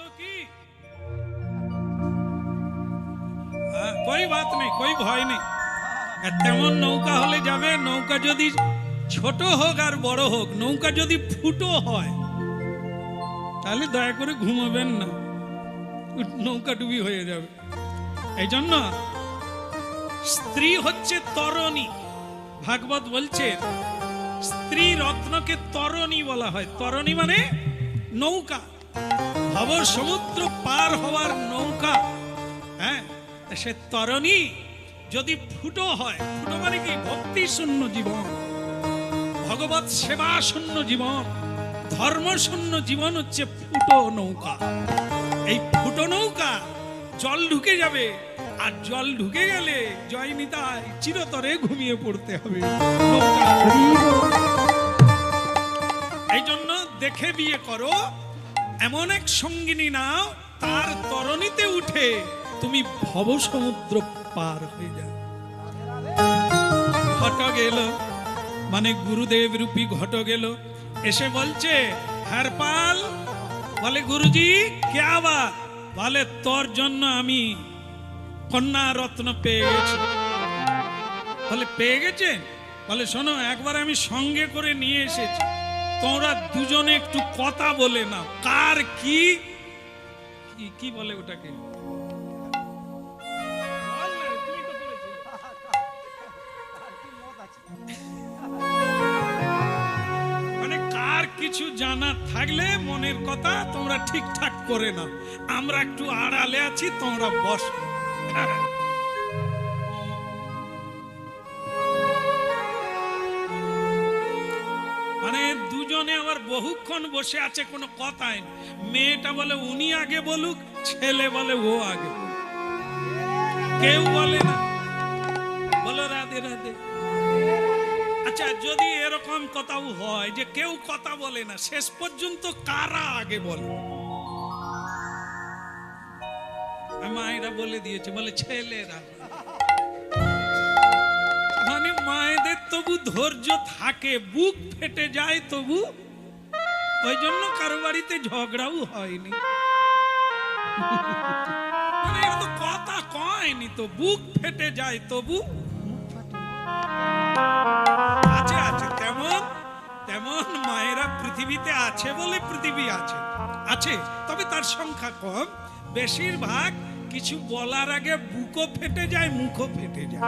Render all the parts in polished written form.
হলো কি, कोई बात नहीं, कोई भय नहीं। তেমন নৌকা হলে যাবে। নৌকা যদি ছোট হোক আর বড় হোক, নৌকা যদি ফুটো হয় তাহলে দয়া করে ঘুমাবেন না, নৌকা ডুবি হয়ে যাবে। এই জন্য স্ত্রী হচ্ছে তরণী। ভাগবত বলছে স্ত্রী রত্নকে তরণী বলা হয়। তরণী মানে নৌকা, ভব সমুদ্র পার হওয়ার নৌকা। হ্যাঁ, সে তরণী যদি ফুটো হয়, ফুটো মানে কি, ভক্তি শূন্য জীবন, ভগবত সেবা শূন্য জীবন, ধর্ম শূন্য জীবন হচ্ছে ফুটো নৌকা। এই ফুটো নৌকা জল ঢুকে যাবে, আর জল ঢুকে গেলে জয় নিতাই চিরতরে ঘুমিয়ে পড়তে হবে। এই জন্য দেখে বিয়ে করো, এমন এক সঙ্গিনী নাও তার তরণীতে উঠে তুমি ভব সমুদ্র পার হয়ে যাও। ঘটক এলো, মানে গুরুদেব রূপী ঘটক এলো, এসে বলছে হরপাল, বলে গুরুজি ক্যা বাত, বলে তোর জন্য আমি কন্যা রত্ন পেয়ে গেছি। বলে পেয়ে গেছেন? বলে শোনো, একবার আমি সঙ্গে করে নিয়ে এসেছি, তোমরা দুজনে একটু কথা বলে নাও। কার কি কি বলে ওটাকে, মানে কার কিছু জানা থাকলে মনের কথা তোমরা ঠিকঠাক করে নাও, আমরা একটু আড়ালে আছি, তোমরা বস। মানে দুজনে আবার বহুক্ষণ বসে আছে, কোনো কথাই না। মেয়েটা বলে উনি আগে বলুক, ছেলে বলে ও আগে বলুক, কেউ বলে না। বলো রাধে রাধে। আচ্ছা, যদি এরকম কথাও হয় যে কেউ কথা বলে না, শেষ পর্যন্ত কারা আগে বলে? মায়েরা বলে দিয়েছে, বলে ছেলেরা। মানে মায়েদের তবু ধৈর্য থাকে, বুক ফেটে যায় তবু, ওই জন্য কারো বাড়িতে ঝগড়াও হয়নি। মানে এরা তো কথা কয়নি, তো বুক ফেটে যায় তবু। আছে আছে, তেমন তেমন মায়েরা পৃথিবীতে আছে বলে পৃথিবী আছে, আছে, তবে তার সংখ্যা কম। বেশিরভাগ কিছু বলার আগে বুকও ফেটে যায়, মুখও ফেটে যায়।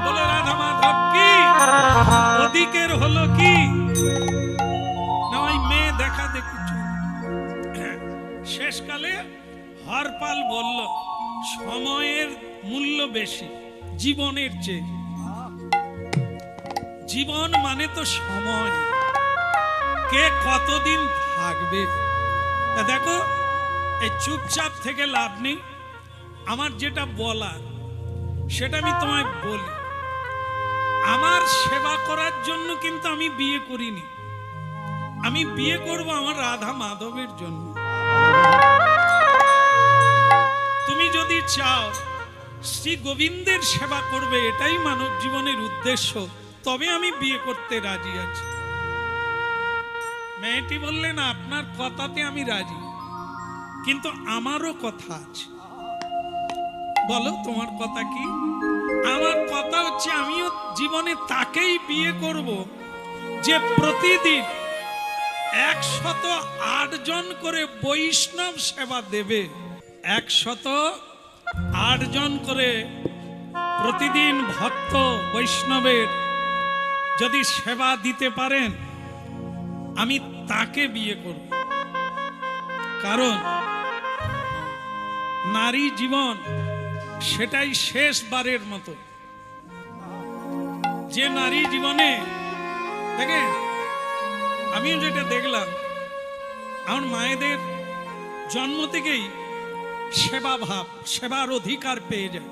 বলে রাধা মাধব কি, ওদিকের হলো কি না, ওই মেয়ে দেখা দেখি। শেষকালে হরপাল বলল সময়ের মূল্য বেশি জীবনের চেয়ে। জীবন মানে তো সময়, কে কতদিন থাকবে। দেখো, এই চুপচাপ থেকে লাভ নেই। আমার যেটা বলার সেটা আমি তোমায় বলি। আমার সেবা করার জন্য কিন্তু আমি বিয়ে করিনি, আমি বিয়ে করব আমার রাধা মাধবের জন্য। তুমি যদি চাও শ্রী গোবিন্দের সেবা করবে, এটাই মানব জীবনের উদ্দেশ্য, তবে আমি বিয়ে করতে রাজি আছি। মেয়েটি বললেন আপনার কথাতে আমি রাজি, কিন্তু আমারও কথা আছে। বলো তোমার কথা কি? আমার কথা হচ্ছে আমিও জীবনে তাকেই বিয়ে করব যে প্রতিদিন 108 জন করে বৈষ্ণব সেবা দেবে। 108 জন করে প্রতিদিন ভক্ত বৈষ্ণবের যদি সেবা দিতে পারেন, আমি তাকে বিয়ে করব। কারণ নারী জীবন সেটাই শেষবারের মতো। যে নারী জীবনে দেখে, আমিও যেটা দেখলাম, আমার মায়েদের জন্ম থেকেই সেবা ভাব, সেবার অধিকার পেয়ে যায়।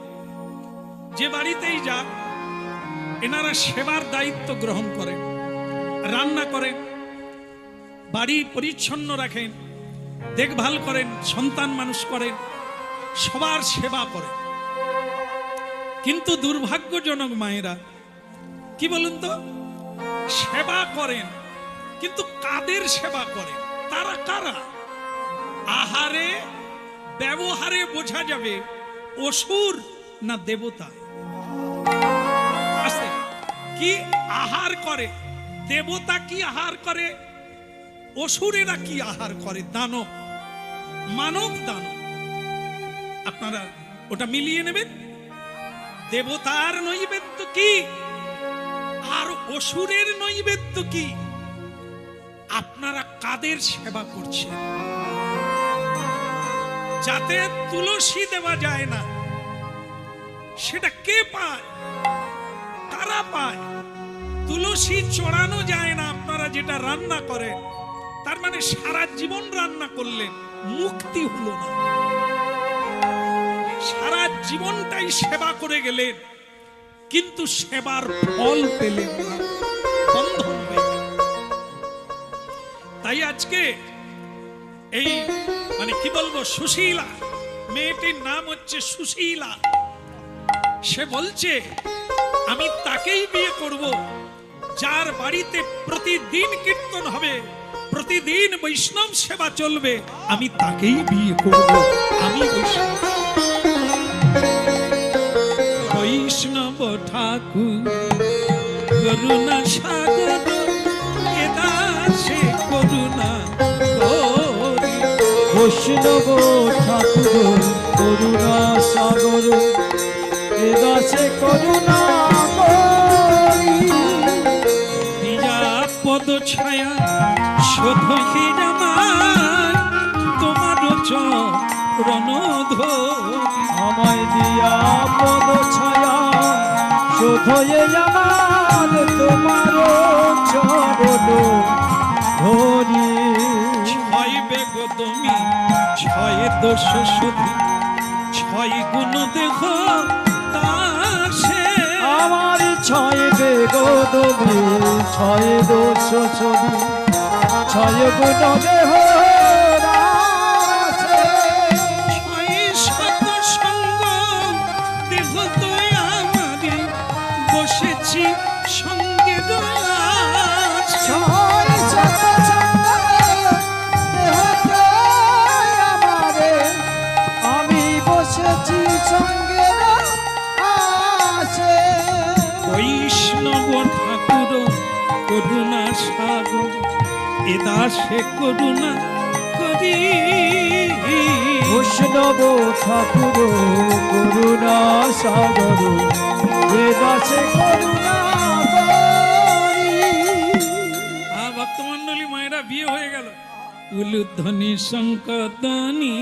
যে বাড়িতেই যা, এনারা সেবার দায়িত্ব গ্রহণ করেন, রান্না করেন, বাড়ি পরিচ্ছন্ন রাখেন, দেখভাল করেন, সন্তান মানুষ করেন, সবার সেবা করেন। কিন্তু দুর্ভাগ্যজনক মায়েরা কি বলুন তো, সেবা করেন কিন্তু কাদের সেবা করেন? তারা কারা? আহারে ব্যবহারে বোঝা যাবে অসুর না দেবতা। আস্তে কি আহার করে, দেবতা কি আহার করে, অসুরেরা কি আহার করে, দানব মানব দানব। আপনারা ওটা মিলিয়ে নেবেন। দেবতার নৈবেদ্য কি আর অসুরের নৈবেদ্য কি? আপনারা কাদের সেবা করছেন? যাতে তুলসী দেওয়া যায় না সেটা কে পায়? তারা পায়। তুলসী চড়ানো যায় না, আপনারা যেটা রান্না করেন, তার মানে সারা জীবন রান্না করলেন, মুক্তি হলো না। সারা জীবনটাই সেবা করে গেলেন, কিন্তু সেবার ফল পেলেন না, বন্ধন হয়ে গেল। তাই আজকে এই মানে কি বলবো, সুশীলা মেয়েটির নাম হচ্ছে সুশীলা। সে বলছে আমি তাকেই বিয়ে করব যার বাড়িতে প্রতিদিন কীর্তন হবে, প্রতিদিন বৈষ্ণব সেবা চলবে, আমি তাকেই বিয়ে করব। আমি বৈষ্ণব বৈষ্ণব ঠাকুর করুণা সাগর এদাসে করুণা করি। বৈষ্ণব ঠাকুর করুণা সাগর এদাসে করুণা করি। দিয়া পদ ছায়া শোধহি জামাই তোমার চরণ ধরি। আমায় দিয়া পদ ছায়া শোধয়ে আমার তোমার চরণ ধরি। ছয় বেগ তুমি ছয় দোষ শোধি, ছয় গুণ দেহ দাসে। আমার ছয় বেগ তুমি ছয় দোষ ছবি, ছয় গুণ দেহ রাসে। ছয় শত সঙ্গ দেহ তো আমারি, বসেছি সঙ্গে দোষ। ছয় শত সঙ্গ দেহ তো আমারে, আমি বসেছি সঙ্গে আসে। বৈষ্ণব ঠাকুর করুণা সাগর এদাসে করুণা করি। বৈষ্ণব ঠাকুর করুণা সাগর এদাসে করুণা করি। ভক্তমন্ডলী মায়েরা বিয়ে হয়ে গেল। উলুধ্বনি শঙ্করধ্বনি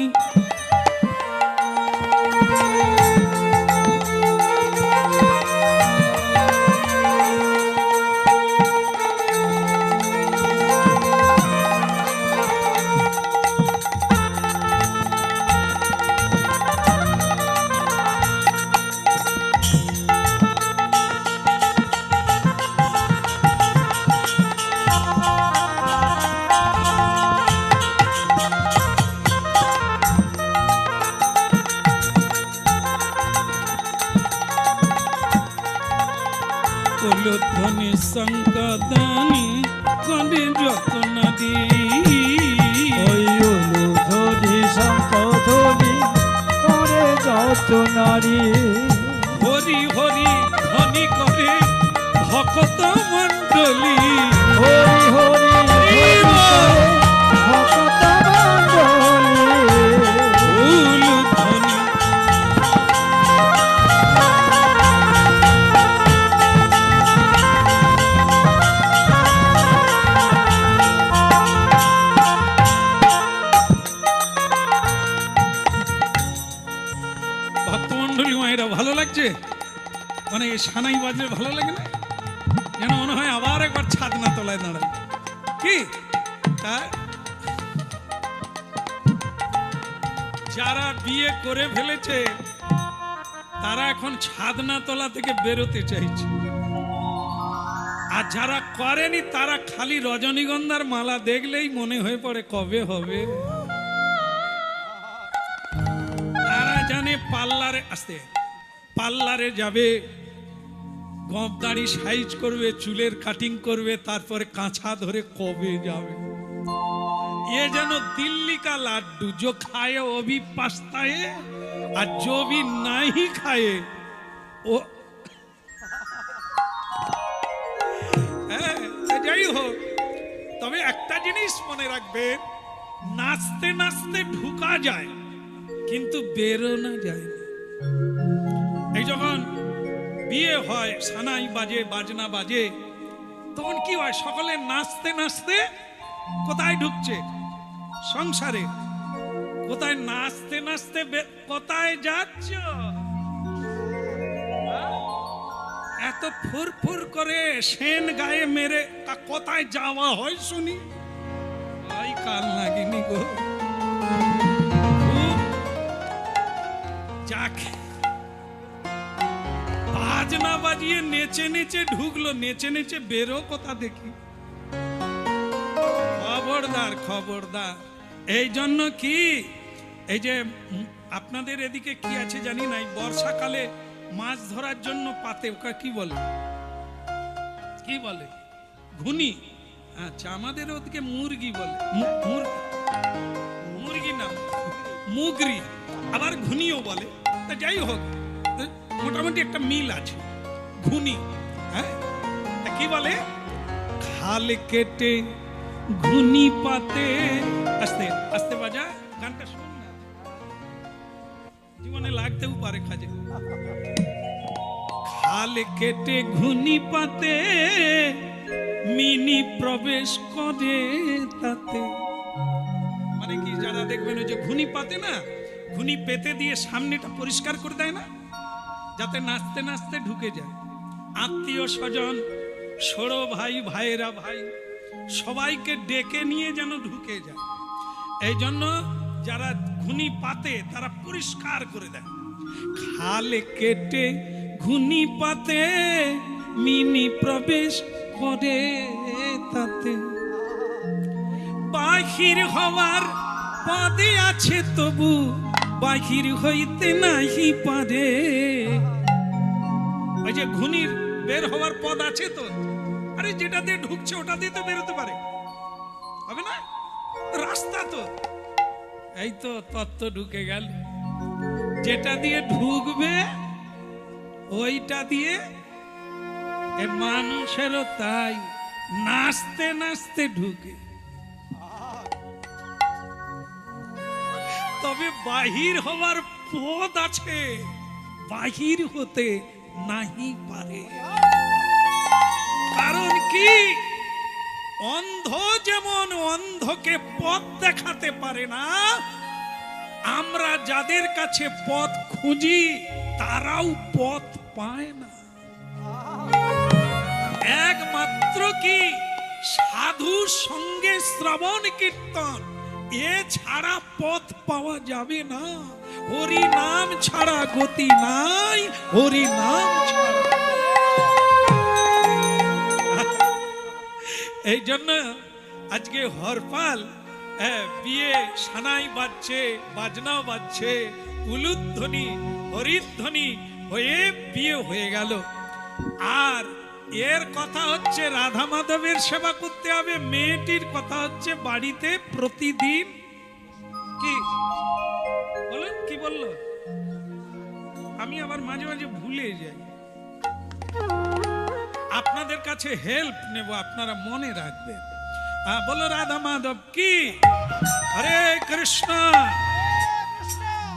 উলুধ্বনি শঙ্করধ্বনি করে যত্ন দি। ওই অনুধ্বনি শঙ্খধ্বনি করে যত নারী। হরি হরি ধ্বনি করে ভক্ত মণ্ডলী। হরি হরি ভক্ত মণ্ডলী। উলুধ্বনি ভক্তমন্ডলী মায়েরা ভালো লাগছে? মানে সানাই বাজলে ভালো লাগে না? যেন মনে হয় আবার একবার ছাদনা তলায় দাঁড়ায়। কি তা যারা বিয়ে করে ফেলেছে তারা এখন ছাদনা তলা থেকে বেরোতে চাইছে, আর যারা করেনি তারা খালি রজনীগন্ধার মালা দেখলেই মনে হয়ে পড়ে কবে হবে। তারা জানে পার্লারে আসতে, পার্লারে যাবে, গপ দাড়ি সাইজ করবে, চুলের কাটিং করবে, তারপরে কাঁচা ধরে কবে যাবে। ये যেন दिल्ली का लाड्डू जो खाए वो भी पछताए और जो भी नहीं खाए वो যাই হোক, তবে একটা জিনিস মনে রাখবেন, নাচতে নাচতে ঢুকা যায় কিন্তু বেরোনো যায় না। এই যখন বিয়ে হয়, সানাই বাজে, বাজনা বাজে, তখন কি হয়, সকলে নাচতে নাচতে কোথায় ঢুকছে? সংসারে। কোথায় নাচতে নাচতে কোথায় যাচ্ছ? এত ফুরফুর করে সেন গায়ে মেরে কোথায় যাওয়া হয় শুনি? ভাই কাল লাগেনি গো। যাক, বাজনা বাজিয়ে নেচে নেচে ঢুকলো, নেচে নেচে বেরো কোথা দেখি। খবরদার খবরদার। এই জন্য কি, এই যে আপনাদের এদিকে কি আছে জানি না, বর্ষাকালে মাছ ধরার জন্য পাতে, ওকে কি বলে, কি বলে? ঘুনি। আচ্ছা, আমাদের ওদিকে মুরগি বলে। মুরগি না, মুগরি, আবার ঘুনিও বলে। তা যাই হোক, মোটামুটি একটা মিল আছে। ঘুনি, হ্যাঁ, তা কি বলে? খাল কেটে ঘুনি পাতে। আস্তে আস্তে বাজা, গানটা শোন না, জীবনে লাগতেও পারে কাজে। খাল কেটে ঘুনি পাতে মিনি প্রবেশ করে তাতে। মানে কি, যারা দেখবেন ওই যে ঘুনি পাতে না, ঘুনি পেতে দিয়ে সামনেটা পরিষ্কার করে দেয় না, যাতে নাচতে নাচতে ঢুকে যায়। আত্মীয় স্বজন, ছোড়ো ভাই, ভাইয়েরা ভাই, সবাইকে ডেকে নিয়ে যেন ঢুকে যায়। এই জন্য যারা ঘুনি পাতে তারা পরিষ্কার করে দেয়। খাল কেটে ঘুনি পাতে মিনি প্রবেশ করে তাতে। বাহির হওয়ার পদে আছে তবু বাহির হইতে নাহি পারে। ওই যে ঘুনির বের হওয়ার পদ আছে তো, আরে যেটা দিয়ে ঢুকছে ওটা দিয়ে তো বেরোতে পারে, হবে না? রাস্তা তো। এই তো তত্ত্ব ঢুকে গেল, যেটা দিয়ে ঢুকবে ওইটা দিয়ে। মানুষেরও তাই, নাচতে নাচতে ঢুকে। তবে বাহির হওয়ার পথ আছে, বাহির হতে নাহি পারে। কারণ কি, অন্ধ যেমন অন্ধকে পথ দেখাতে পারে না, আমরা যাদের কাছে পথ খুঁজি তারাও পথ পায় না। একমাত্র কি সাধুর সঙ্গে শ্রবণ কীর্তন, এ ছাড়া পথ পাওয়া যাবে না। হরি নাম ছাড়া গতি নাই, হরি নাম ছাড়া। এই জন্য আজকে হরপাল বিয়ে, সানাই বাজছে, বাজনাও বাজছে, উলুধ্বনি হরিধ্বনি হয়ে বিয়ে হয়ে গেল। আর এর কথা হচ্ছে রাধা মাধবের সেবা করতে হবে, মেয়েটির কথা হচ্ছে বাড়িতে প্রতিদিন কি বলেন, কি বললো? আমি আবার মাঝে মাঝে ভুলে যাই। আপনাদের কাছে হেল্প নেব, আপনারা মনে রাখবেন। বলো রাধা মাধব কি। হরে কৃষ্ণ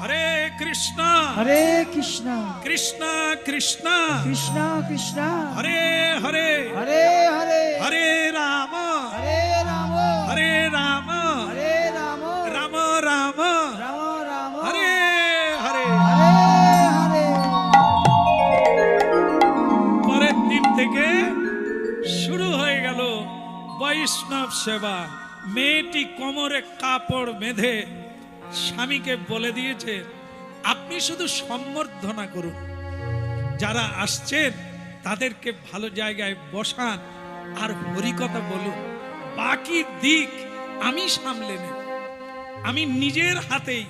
হরে কৃষ্ণ হরে কৃষ্ণ কৃষ্ণ কৃষ্ণ কৃষ্ণ কৃষ্ণ হরে হরে হরে হরে হরে রাম হরে রাম হরে রাম হরে রাম রাম রাম রাম রাম হরে হরে। হরে হরে। পরের দিন থেকে শুরু হয়ে গেল বৈষ্ণব সেবা। মেয়েটি কোমরে কাপড় বেঁধে স্বামীকে বলে দিয়েছে, আপনি শুধু সম্বর্ধনা করুন, যারা আসছেন তাদেরকে ভালো জায়গায় বসান আর হরিকথা বলুন, বাকি দিক আমি সামলে নেব, আমি নিজের হাতেই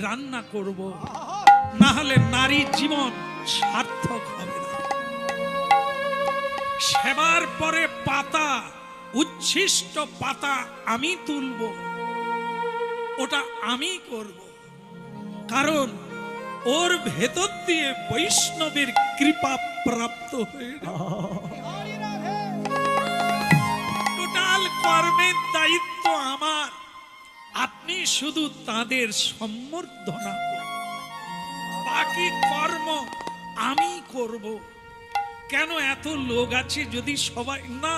রান্না করব, না হলে নারী জীবন সার্থক হবে না। সেবার পরে পাতা, উচ্ছিষ্ট পাতা আমি তুলব, ওটা আমি করব, কারণ ওর ভেতর দিয়ে বৈষ্ণবের কৃপা প্রাপ্ত হয়ে টোটাল কর্মের দায়িত্ব আমার। আপনি শুধু তাদের সম্বর্ধনা করুন, বাকি কর্ম আমি করব। কেন এত লোক আছে যদি সবাই না,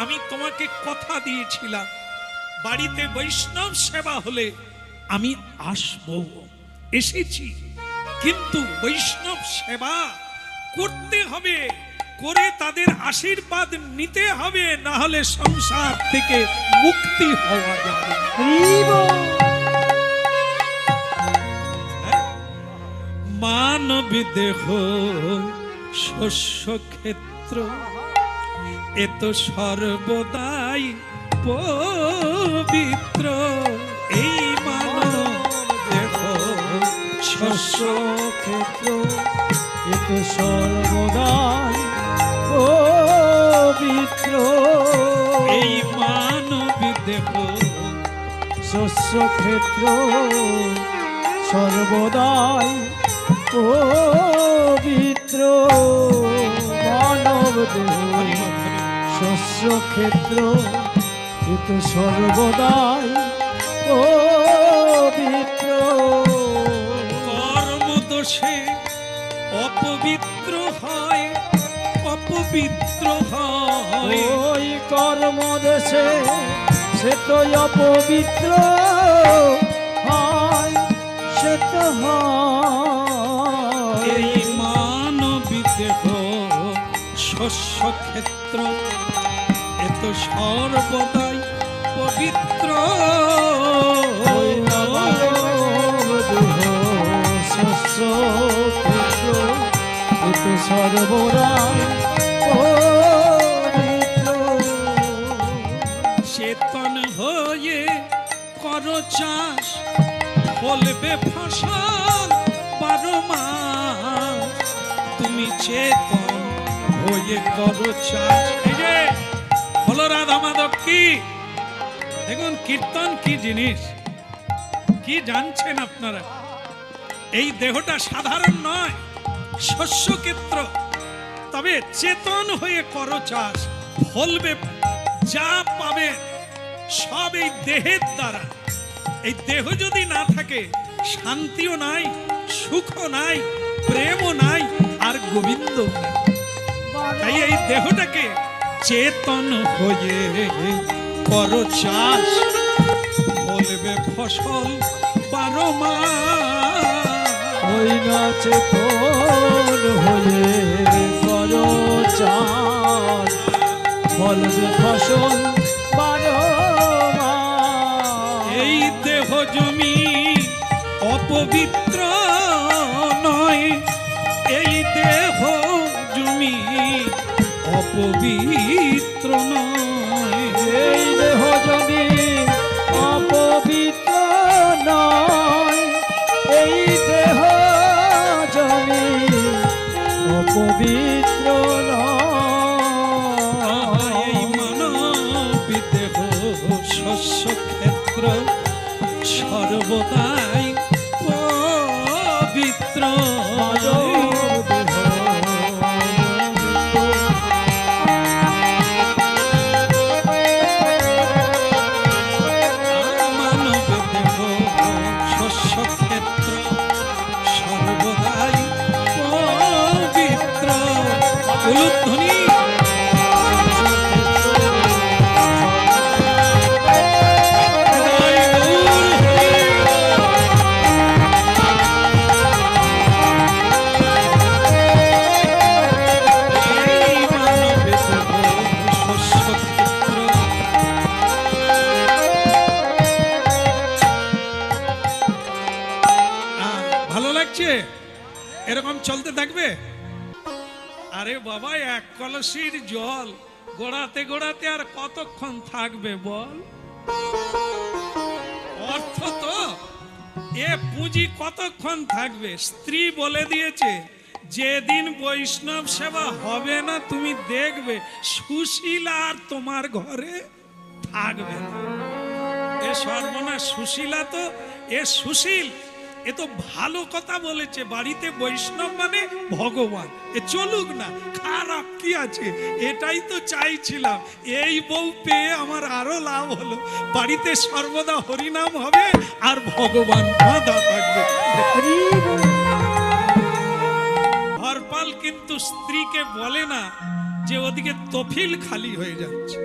আমি তোমাকে কথা দিয়েছিলাম বাড়িতে বৈষ্ণব সেবা হলে আমি আসব, এসেছি, কিন্তু বৈষ্ণব সেবা করতে হবে, করে তাদের আশীর্বাদ নিতে হবে, না হলে সংসার থেকে মুক্তি হওয়া যাবে না। মানব দেহ শস্য ক্ষেত্র, এ তো সর্বদাই পবিত্র। এই মানব দেহ শস্য ক্ষেত্র, এ তো সর্বদাই পবিত্র। এই মানব দেহ শস্য ক্ষেত্র সর্বদাই পবিত্র। মানব দেহ শস্য ক্ষেত্র, এ তো সর্বদাই পবিত্র। কর্মদোষে অপবিত্র হয়, অপবিত্র হয়। ওই কর্মদেশে সে তো অপবিত্র হয়, সে তো হয়। এই মানবী দেহ শস্য ক্ষেত্র, এ তো সর্বদাই পবিত্র। ওই মানব দেহ শস্য ক্ষেত্র, এ তো সর্বদাই পবিত্র। চেতন হয়ে করো চাষ, ফলবে ফসল 12 মাস। তুমি চেতন হয়ে করো চাষ। এই যে হলো রাধা মাধব কি, দেখুন কীর্তন কি জিনিস, কি জানছেন আপনারা? এই দেহটা সাধারণ নয়, শস্য ক্ষেত্র। তবে চেতন হয়ে করো চাষ, ফলবে, যা পাবে সব এই দেহের দ্বারা। এই দেহ যদি না থাকে, শান্তিও নাই, সুখও নাই, প্রেমও নাই, আর গোবিন্দ নাই। তাই এই দেহটাকে চেতন হয়ে করো চাষ, ফলবে ফসল 12 মাস। ওই না চেতন হয়ে করো চাষ, ফলবে ফসল 12 মাস। এই দেহ জমি অপবিত্র নয়, এই দেহ জমি অপবিত্র নয়। এই দেহ জমি অপবিত্র নয়, এই দেহ জমি অপবিত্র নয়। এই মানবী দেহ শস্য ক্ষেত্র সর্বদাই পবিত্র। মানব দেহ শস্য ক্ষেত্র সর্বদাই পবিত্র। উলুধ্বনি ভালো লাগছে? এরকম চলতে থাকবে? আরে বাবা, এক কলসির জল গোড়াতে গোড়াতে আর কতক্ষণ থাকবে বল? অর্থ তো এ পুঁজি কতক্ষণ থাকবে? স্ত্রী বলে দিয়েছে, যেদিন বৈষ্ণব সেবা হবে না তুমি দেখবে সুশীলা আর তোমার ঘরে থাকবে না। এ সর্বনাশ, সুশীলা তো এ সুশীল, এ তো ভালো কথা বলেছে, বাড়িতে বৈষ্ণব মানে ভগবান, এ চলুক না, খারাপ কি আছে, এটাই তো চাইছিলাম। এই বউ পেয়ে আমার আরো লাভ হলো, বাড়িতে সর্বদা হরিনাম হবে আর ভগবান বাঁধা থাকবে। হরি বল। হরপাল কিন্তু স্ত্রীকে বলে না যে ওদিকে তফিল খালি হয়ে যাচ্ছে।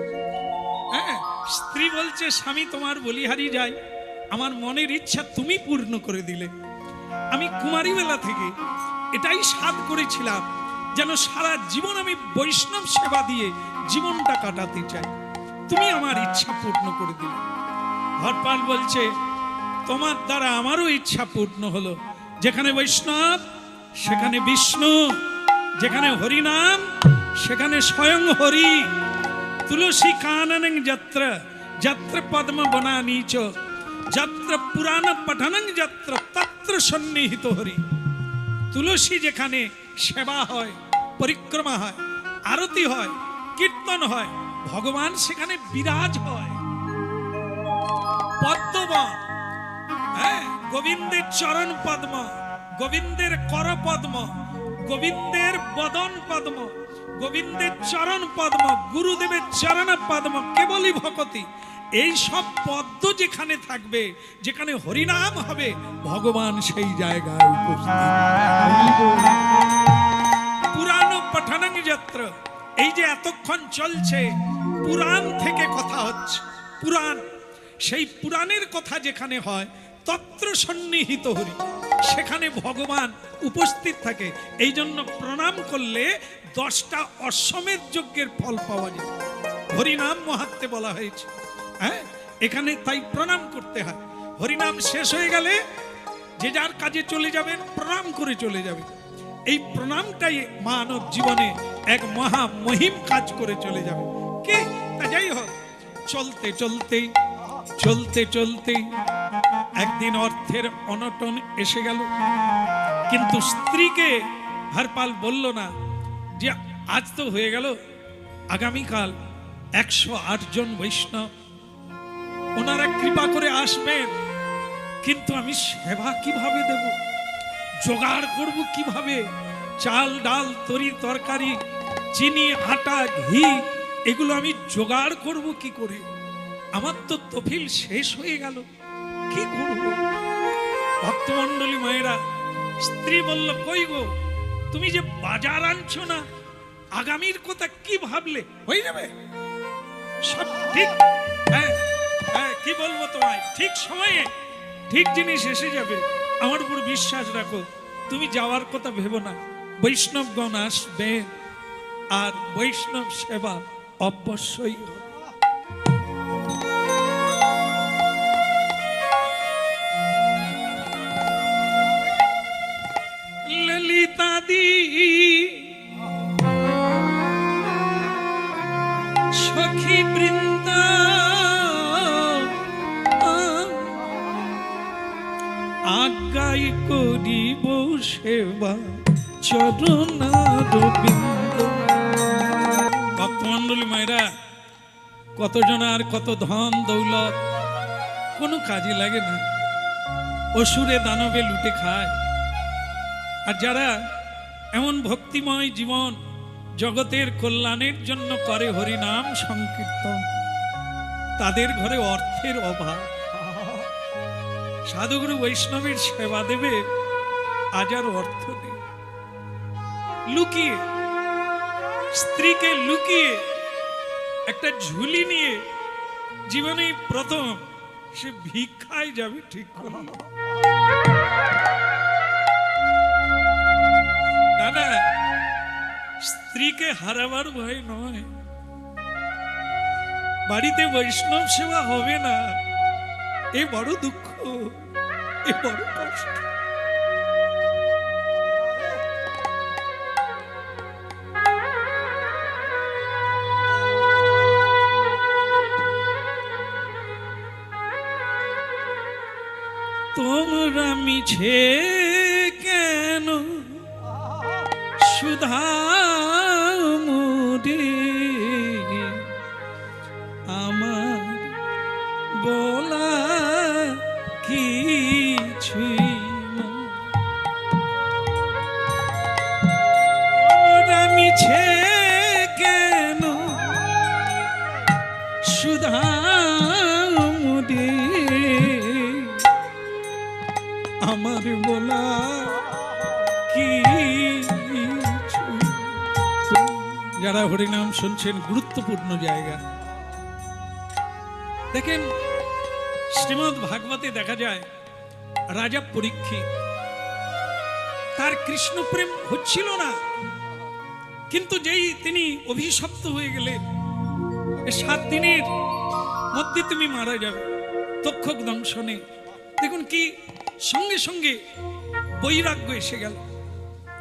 হ্যাঁ, স্ত্রী বলছে স্বামী তোমার বলিহারি যাই, আমার মনের ইচ্ছা তুমি পূর্ণ করে দিলে। আমি কুমারী বেলা থেকে এটাই সাধ করেছিলাম যেন সারা জীবন আমি বৈষ্ণব সেবা দিয়ে জীবনটা কাটাতে চাই, তুমি আমার ইচ্ছা পূর্ণ করে দিলে। হরপাল বলছে তোমার দ্বারা আমারও ইচ্ছা পূর্ণ হলো, যেখানে বৈষ্ণব সেখানে বিষ্ণু, যেখানে হরিনাম সেখানে স্বয়ং হরি। তুলসী কাননং যত্র যত্র পদ্ম বনানি চ যত্র পুরাণ পঠনং যত্র তত্র সন্নিহিত হরি। তুলসী যেখানে সেবা হয়, পরিক্রমা হয়, আরতি হয়, কীর্তন হয়, ভগবান সেখানে বিরাজ হয়। পদ্মবন, হ্যাঁ, গোবিন্দের চরণ পদ্ম, গোবিন্দের কর পদ্ম, গোবিন্দের বদন পদ্ম, গোবিন্দের চরণ পদ্ম, গুরুদেবের চরণ পদ্ম, কেবলই ভকতি, এই সব পদ্ম যেখানে থাকবে, যেখানে হরিনাম হবে, ভগবান সেই জায়গায় উপস্থিত। পুরাণ পঠনং যত্র, এই যে এতক্ষণ চলছে পুরাণ থেকে কথা হচ্ছে, পুরাণ, সেই পুরাণের কথা যেখানে হয় তত্র সন্নিহিত হরি, সেখানে ভগবান উপস্থিত থাকে। এই জন্য প্রণাম করলে 10টা অশ্বমেধ যজ্ঞের ফল পাওয়া যায়, হরিনাম মহাত্মে বলা হয়েছে। হ্যাঁ, এখানে তাই প্রণাম করতে হয়। হরিনাম শেষ হয়ে গেলে যে যার কাজে চলে যাবেন, প্রণাম করে চলে যাবেন। এই প্রণামটাই মানব জীবনে এক মহা মহিম কাজ করে চলে যাবে। কি তা যাই হোক, চলতে চলতে চলতে চলতে একদিন অর্থের অনটন এসে গেল, কিন্তু স্ত্রীকে হরপাল বলল না যে আজ তো হয়ে গেল, আগামীকাল 108 জন বৈষ্ণব ওনারা কৃপা করে আসবেন, কিন্তু আমি সেবা কিভাবে দেব, জোগাড় করব কিভাবে, চাল ডাল তরি তরকারি চিনি আটা ঘি এগুলো আমি জোগাড় করব কি করে, আমার তো তফিল শেষ হয়ে গেল, কি করব। ভক্তমণ্ডলী মায়েরা, স্ত্রী বলল কই গো, তুমি যে বাজার আনছো না, আগামীর কথা কি ভাবলে, হয়ে যাবে সব ঠিক। হ্যাঁ হ্যাঁ, কি বলবো তোমায়, ঠিক সময়ে ঠিক জিনিস এসে যাবে, আমার উপর বিশ্বাস রাখো, তুমি যাওয়ার কথা ভেবো না, বৈষ্ণবগণ আসবে আর বৈষ্ণব সেবা অবশ্যই হবে। ললিতাদি সখী বৃন্দ আজ্ঞাই করিব সেবা চরণারবিন্দ। ভক্তমণ্ডলী মায়েরা, কতজন আর কত ধন দৌলত কোনো কাজে লাগে না, অসুরে দানবে লুটে খায়। আর যারা এমন ভক্তিময় জীবন জগতের কল্যাণের জন্য করে হরিনাম সংকীর্তন, তাদের ঘরে অর্থের অভাব। সাধুগুরু বৈষ্ণবের সেবা দেবে, আজ আর অর্থ নেই। লুকিয়ে, স্ত্রীকে লুকিয়ে একটা ঝুলি নিয়ে জীবনে প্রথম সে ভিক্ষায় যাবে ঠিক করল। না, স্ত্রীকে হারাবার ভয় নয়, বাড়িতে বৈষ্ণব সেবা হবে না, এ বড় দুঃখ, এ বড় কষ্ট। তোমরা মিছে কেন সুধা মুড়ে আমার বলা কিছুই না। ওরা মিছে কেন সুধামুদে আমার বলা কিছু। যারা হরিনাম শুনছেন, গুরুত্বপূর্ণ জায়গা। দেখেন, শ্রীমদ্ ভাগবতে দেখা যায় রাজা পরীক্ষিত, তার কৃষ্ণ প্রেম হচ্ছিল না, কিন্তু যেই তিনি অভিশপ্ত হয়ে গেলেন 7 দিনের মধ্যে তুমি মারা যাবে তক্ষক দংশনে, দেখুন কি সঙ্গে সঙ্গে বৈরাগ্য এসে গেল।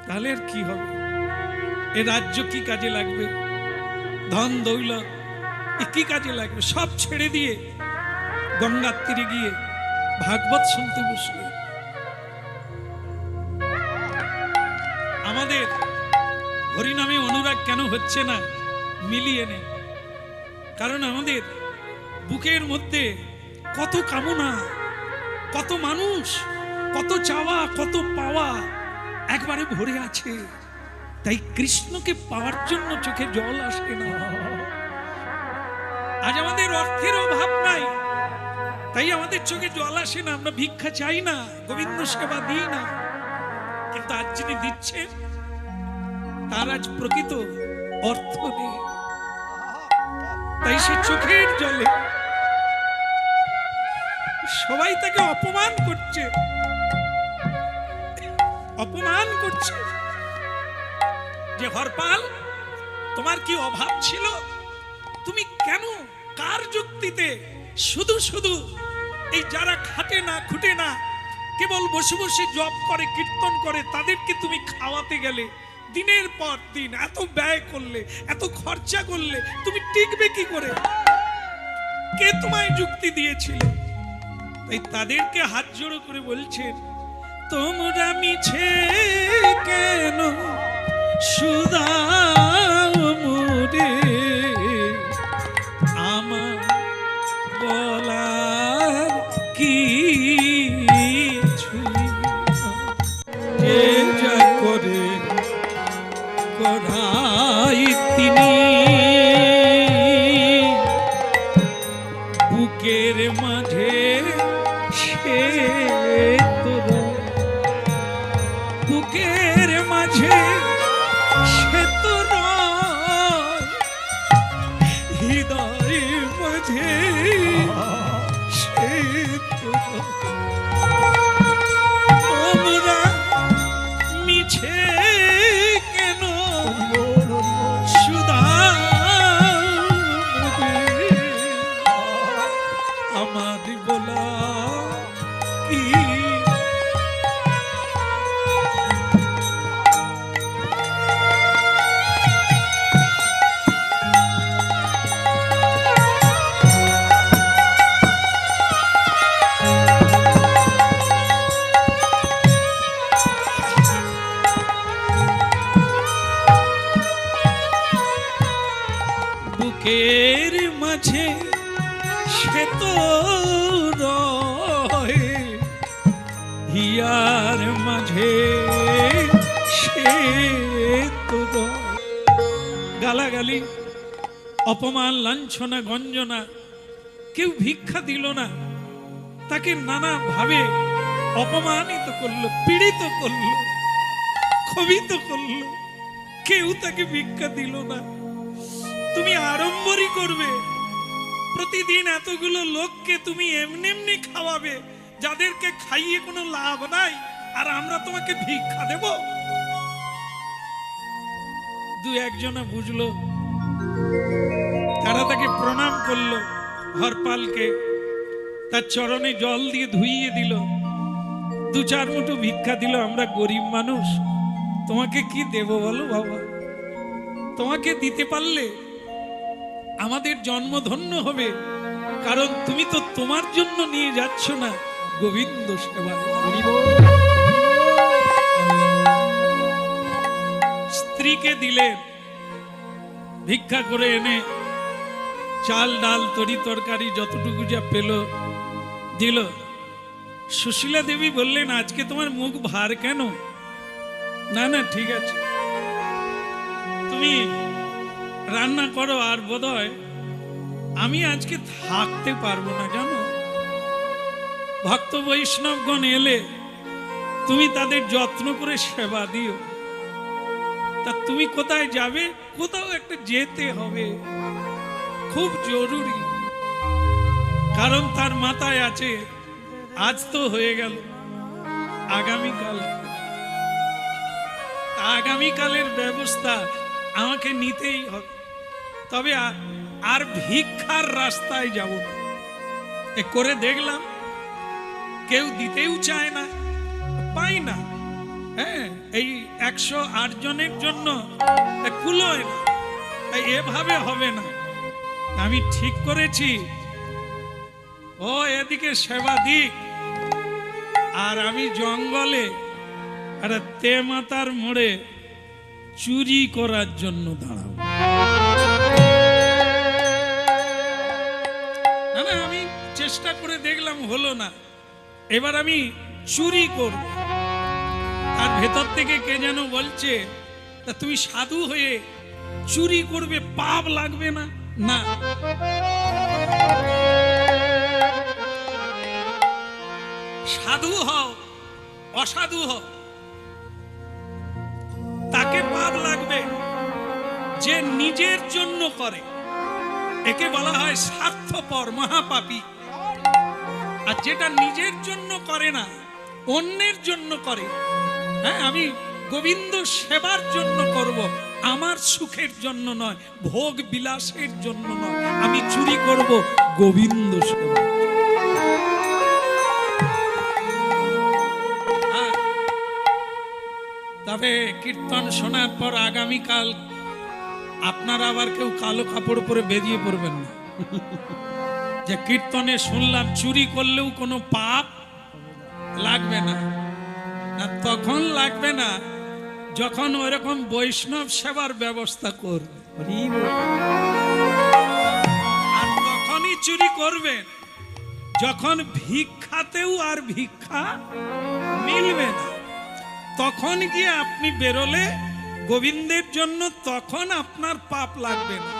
তাহলে আর কি হবে? এ রাজ্য কি কাজে লাগবে? ধন দৌলত এ কি কাজে লাগবে? সব ছেড়ে দিয়ে গঙ্গার তীরে গিয়ে ভাগবত শুনতে বসলে। আমাদের হরিনামে অনুরাগ কেন হচ্ছে না? মিলিয়ে নে। কারণ আমাদের বুকের মধ্যে কত কামনা, কত মানুষ, কত চাওয়া, কত পাওয়া একবারে ভরে আছে। তাই কৃষ্ণকে পাওয়ার জন্য চোখে জল আসে না। আজ আমাদের অর্থের অভাব নাই, তাই আমাদের চোখে জল আসে না। আমরা ভিক্ষা চাই না, গোবিন্দ সেবা দিই না, কিন্তু আজ যিনি দিচ্ছেন তার আজ প্রকৃত অর্থ নেই। তাই সে চোখের জলে সবাই তাকে অপমান করছে, অপমান করছে যে হরপাল, তোমার কি অভাব ছিল? তুমি কেন কার যুক্তিতে শুধু শুধু এই যারা খাটে না, খুঁটে না, কেবল বসে বসে জপ করে, কীর্তন করে, তাদেরকে তুমি খাওয়াতে গেলে? দিনের পর দিন এত ব্যয় করলে, এত খরচা করলে, তুমি টিকবে কি করে? কে তোমায় যুক্তি দিয়েছিল? তাই তাদেরকে হাত জোড়ো করে বলছেন, তোমরা মিছে কেন সুধামুদে আমার বলার কিছুই না। যে যা করে করাই তিনি বুকের মাঝে, সে তোরা বুকের মাঝে সে তোরা হৃদয়ের মাঝে সে তোরা। তোমরা মিছে কেন সুধামুদে আমার বলা কি? বুকের মাঝে সে তো রয়, হিয়ার মাঝে সে তো রয়। গালাগালি, অপমান, লাঞ্ছনা, গঞ্জনা, কেউ ভিক্ষা দিল না, তাকে নানা ভাবে অপমানিত করলো, পীড়িত করলো, ক্ষোভিত করলো, কেউ তাকে ভিক্ষা দিল না। তুমি আড়ম্বরই করবে, প্রতিদিন এতগুলো লোককে তুমি এমনি এমনি খাওয়াবে, যাদেরকে খাইয়ে কোনো লাভ নাই, আর আমরা তোমাকে ভিক্ষা দেব? দু একজনা বুঝলো, তারা তাকে প্রণাম করলো, হরপালকে তার চরণে জল দিয়ে ধুইয়ে দিল, 2-4 মুঠো ভিক্ষা দিল। আমরা গরিব মানুষ, তোমাকে কি দেব বলো বাবা? তোমাকে দিতে পারলে আমাদের জন্ম ধন্য হবে, কারণ তুমি তো তোমার জন্য নিয়ে যাচ্ছ না, গোবিন্দ সেবায়। স্ত্রীকে দিলেন, ভিক্ষা করে এনে চাল ডাল তরি তরকারি যতটুকু যা পেল দিল। সুশীলা দেবী বললেন, আজকে তোমার মুখ ভার কেন? না না ঠিক আছে, তুমি রান্না করো। আর বোধহয় আমি আজকে থাকতে পারবো না, জানো, ভক্ত বৈষ্ণবগণ এলে তুমি তাদের যত্ন করে সেবা দিও। তা তুমি কোথায় যাবে? কোথাও একটা যেতে হবে, খুব জরুরি। কারণ তার মাথায় আছে, আজ তো হয়ে গেল, আগামীকাল, আগামীকালের ব্যবস্থা আমাকে নিতেই হবে। তবে আর ভিক্ষার রাস্তায় যাব না। এ করে দেখলাম কেউ দিতেও চায় না, পাই না। হ্যাঁ, এই 108 জনের জন্য কুলোয় না, এভাবে হবে না। আমি ঠিক করেছি, ও এদিকে সেবা দিক, আর আমি জঙ্গলে আর তে মাতার মোড়ে চুরি করার জন্য দাঁড়াবো। না না, আমি চেষ্টা করে দেখলাম হলো না, এবার আমি চুরি করব। তার ভেতর থেকে কে যেন বলছে, তা তুমি সাধু হয়ে চুরি করবে, পাপ লাগবে না? না, সাধু হও অসাধু হও, তাকে পাপ লাগবে যে নিজের জন্য করে। একে বলা হয় স্বার্থপর, মহাপাপী। আর যেটা নিজের জন্য করে না, অন্যের জন্য করে। হ্যাঁ, আমি গোবিন্দ সেবার জন্য করব, আমার সুখের জন্য নয়, ভোগ বিলাসের জন্য নয়। আমি চুরি করব গোবিন্দ সেবা। তবে কীর্তন শোনার পর আগামীকাল আপনারা আবার কেউ কালো কাপড় পরে বেরিয়ে পড়বেন না। যে কীর্তনে শুনলাম চুরি করলেও কোনো পাপ লাগবে না। তখন লাগবে না যখন ওইরকম বৈষ্ণব সেবার ব্যবস্থা করবে, আর তখনই চুরি করবেন যখন ভিক্ষাতেও আর ভিক্ষা মিলবে না। তখন গিয়ে আপনি বেরোলে গোবিন্দের জন্য, তখন আপনার পাপ লাগবে না।